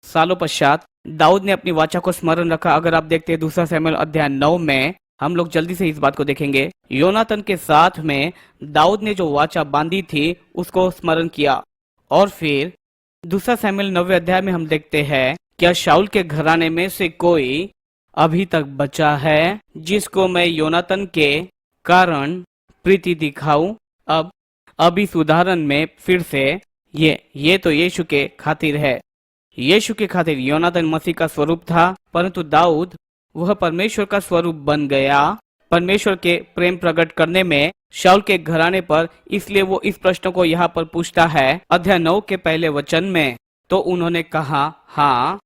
सालों पश्चात, दाऊद ने अपनी वाचा को स्मरण रखा। अगर आप देखते हैं 2 शमूएल अध्याय 9 में, हम लोग जल्दी से इस बात को देखेंगे। योनातन के साथ में दाऊद ने जो वाचा बांधी थी उसको स्मरण किया। और फिर 2 शमूएल 9 अध्याय में हम देखते हैं, क्या शाऊल के घराने में से कोई अभी तक बचा है जिसको मैं योनातन के कारण प्रीति दिखाऊं? अब इस उदाहरण में फिर से ये तो यीशु के खातिर है। यीशु के खातिर योनातन मसीह का स्वरूप था, परंतु दाऊद वह परमेश्वर का स्वरूप बन गया परमेश्वर के प्रेम प्रकट करने में शाऊल के घराने पर। इसलिए वो इस प्रश्न को यहाँ पर पूछता है अध्याय 9 के पहले वचन में, तो उन्होंने कहा हाँ।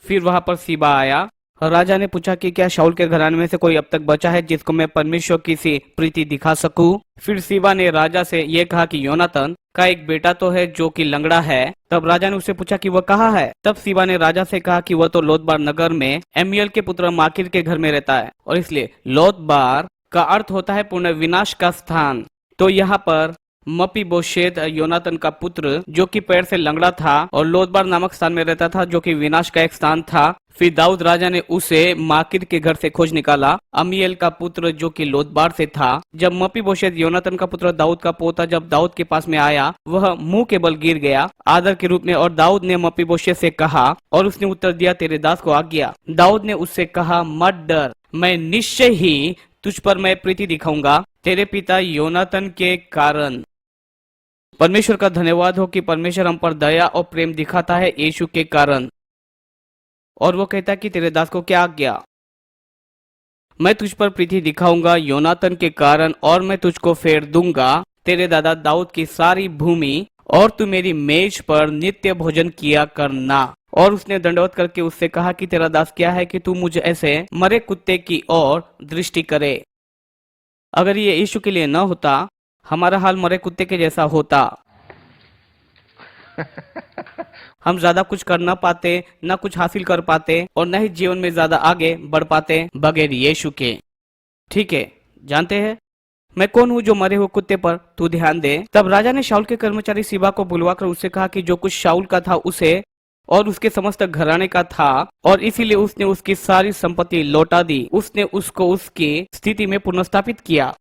फिर वहां पर सीबा आया और राजा ने पूछा कि क्या शाऊल के घराने में से कोई अब तक बचा है जिसको मैं परमेश्वर की सी प्रीति दिखा सकूं। फिर सीबा ने राजा से ये कहा कि योनातन का एक बेटा तो है जो कि लंगड़ा है। तब राजा ने उससे पूछा कि वह कहाँ है। तब सीबा ने राजा से कहा कि वह तो लोदबार नगर में एमियल के पुत्र माकिर के घर में रहता है, और इसलिए लोदबार का अर्थ होता है पूर्ण विनाश का स्थान। तो यहाँ पर मपीबोशेत योनातन का पुत्र जो कि पैर से लंगड़ा था और लोदबार नामक स्थान में रहता था जो कि विनाश का एक स्थान था। फिर दाऊद राजा ने उसे माकिर के घर से खोज निकाला, अमीएल का पुत्र जो कि लोदबार से था। जब मपीबोशेत योनातन का पुत्र दाऊद का पोता जब दाऊद के पास में आया, वह मुंह के बल गिर गया आदर के रूप में, और दाऊद ने मपीबोशेत से कहा, और उसने उत्तर दिया, तेरे दास को आज्ञा। दाऊद ने उससे कहा, मत डर, मैं निश्चय ही तुझ पर मैं प्रीति दिखाऊंगा तेरे पिता योनातन के कारण। परमेश्वर का धन्यवाद हो कि परमेश्वर हम पर दया और प्रेम दिखाता है यीशु के कारण। और वो कहता है कि तेरे दास को क्या आज्ञा, मैं तुझ पर प्रीति दिखाऊंगा योनातन के कारण, और मैं तुझको फेर दूंगा तेरे दादा दाऊद की सारी भूमि, और तू मेरी मेज पर नित्य भोजन किया करना। और उसने दंडवत करके उससे कहा कि तेरा दास क्या है कि तू मुझे ऐसे मरे कुत्ते की ओर दृष्टि करे। अगर ये यीशु के लिए न होता, हमारा हाल मरे कुत्ते के जैसा होता। हम ज्यादा कुछ कर ना पाते, ना कुछ हासिल कर पाते, और न ही जीवन में ज्यादा आगे बढ़ पाते बगैर यीशु के। ठीक है, जानते हैं मैं कौन हूँ जो मरे हुए कुत्ते पर तू ध्यान दे। तब राजा ने शाऊल के कर्मचारी सीबा को बुलवाकर उससे कहा कि जो कुछ शाऊल का था उसे और उसके समस्त घराने का था, और इसीलिए उसने उसकी सारी संपत्ति लौटा दी। उसने उसको उसकी स्थिति में पुनर्स्थापित किया।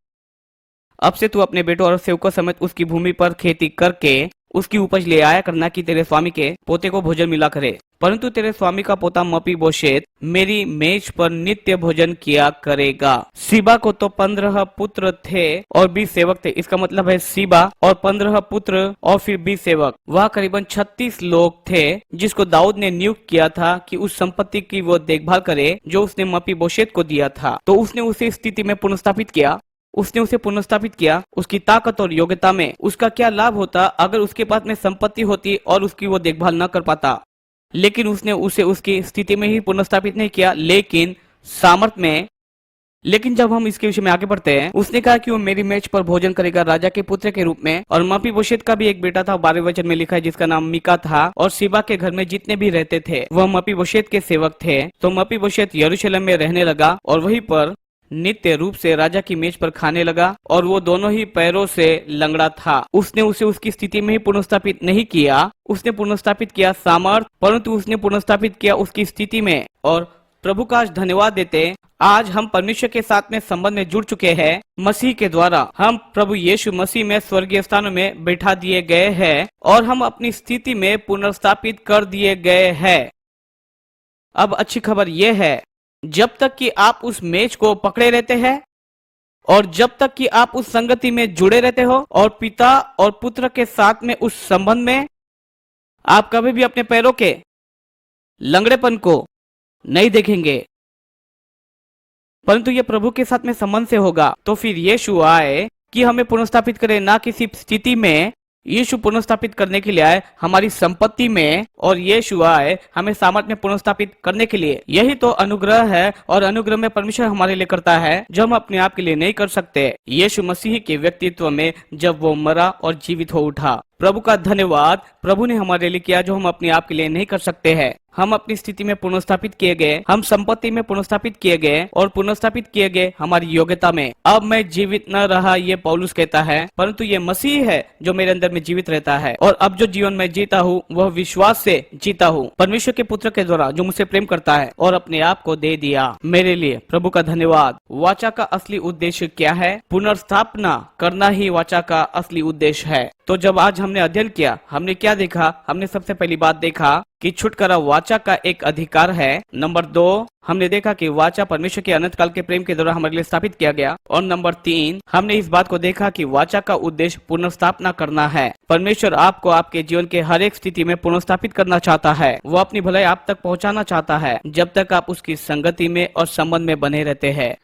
अब से तू अपने बेटों और सेवकों समेत उसकी भूमि पर खेती करके उसकी उपज ले आया करना कि तेरे स्वामी के पोते को भोजन मिला करे। परंतु तेरे स्वामी का पोता मपीबोशेत मेरी मेज पर नित्य भोजन किया करेगा। सीबा को तो 15 पुत्र थे और 20 सेवक थे। इसका मतलब है सीबा और 15 पुत्र और फिर 20 सेवक, वह करीबन 36 लोग थे जिसको दाऊद ने नियुक्त किया था कि उस संपत्ति की वो देखभाल करे जो उसने मपीबोशेत को दिया था। तो उसने उसे स्थिति में पुनर्स्थापित किया। उसने उसे पुनर्स्थापित किया उसकी ताकत और योग्यता में। उसका क्या लाभ होता अगर उसके पास में संपत्ति होती और उसकी वो देखभाल न कर पाता। लेकिन उसने उसे उसकी स्थिति में ही पुनर्स्थापित नहीं किया, लेकिन सामर्थ में। लेकिन जब हम इसके विषय में आगे बढ़ते हैं, उसने कहा कि वो मेरी मेज पर भोजन करेगा राजा के पुत्र के रूप में। और मपीबोशेत का भी एक बेटा था, 12वें वचन में लिखा है, जिसका नाम मीका था। और सीबा के घर में जितने भी रहते थे वह मपीबोशेत के सेवक थे। तो मपीबोशेत यरूशलेम में रहने लगा और वहीं पर नित्य रूप से राजा की मेज पर खाने लगा। और वो दोनों ही पैरों से लंगड़ा था। उसने उसे उसकी स्थिति में ही पुनर्स्थापित नहीं किया, उसने पुनर्स्थापित किया सामर्थ, परंतु उसने पुनर्स्थापित किया उसकी स्थिति में। और प्रभु का आज धन्यवाद देते, आज हम परमेश्वर के साथ में संबंध में जुड़ चुके हैं। मसीह के द्वारा हम प्रभु यीशु मसीह में स्वर्गीय स्थानों में बैठा दिए गए हैं और हम अपनी स्थिति में पुनर्स्थापित कर दिए गए हैं। अब अच्छी खबर यह है, जब तक कि आप उस मेज को पकड़े रहते हैं और जब तक कि आप उस संगति में जुड़े रहते हो और पिता और पुत्र के साथ में उस संबंध में, आप कभी भी अपने पैरों के लंगड़ेपन को नहीं देखेंगे, परंतु ये प्रभु के साथ में संबंध से होगा। तो फिर यीशु आए कि हमें पुनर्स्थापित करे, ना किसी स्थिति में। यीशु पुनर्स्थापित करने के लिए आए हमारी संपत्ति में, और यीशु आए हमें सामर्थ्य में पुनर्स्थापित करने के लिए। यही तो अनुग्रह है, और अनुग्रह में परमेश्वर हमारे लिए करता है जो हम अपने आप के लिए नहीं कर सकते। यीशु मसीह के व्यक्तित्व में जब वो मरा और जीवित हो उठा। प्रभु का धन्यवाद, प्रभु ने हमारे लिए किया जो हम अपने आप के लिए नहीं कर सकते हैं। हम अपनी स्थिति में पुनर्स्थापित किए गए, हम संपत्ति में पुनर्स्थापित किए गए और पुनर्स्थापित किए गए हमारी योग्यता में। अब मैं जीवित न रहा, ये पौलुस कहता है, परंतु ये मसीह है जो मेरे अंदर में जीवित रहता है। और अब जो जीवन में जीता हूँ वह विश्वास से जीता हूँ, परमेश्वर के पुत्र के द्वारा जो मुझसे प्रेम करता है और अपने आप को दे दिया मेरे लिए। प्रभु का धन्यवाद। वाचा का असली उद्देश्य क्या है? पुनर्स्थापना करना ही वाचा का असली उद्देश्य है। तो जब आज हमने अध्ययन किया, हमने क्या देखा? हमने सबसे पहली बात देखा कि छुटकारा वाचा का एक अधिकार है। नंबर 2, हमने देखा कि वाचा परमेश्वर के अनंत काल के प्रेम के द्वारा हमारे लिए स्थापित किया गया। और नंबर 3, हमने इस बात को देखा कि वाचा का उद्देश्य पुनर्स्थापना करना है। परमेश्वर आपको आपके जीवन के हर एक स्थिति में पुनर्स्थापित करना चाहता है। वो अपनी भलाई आप तक पहुंचाना चाहता है जब तक आप उसकी संगति में और संबंध में बने रहते हैं।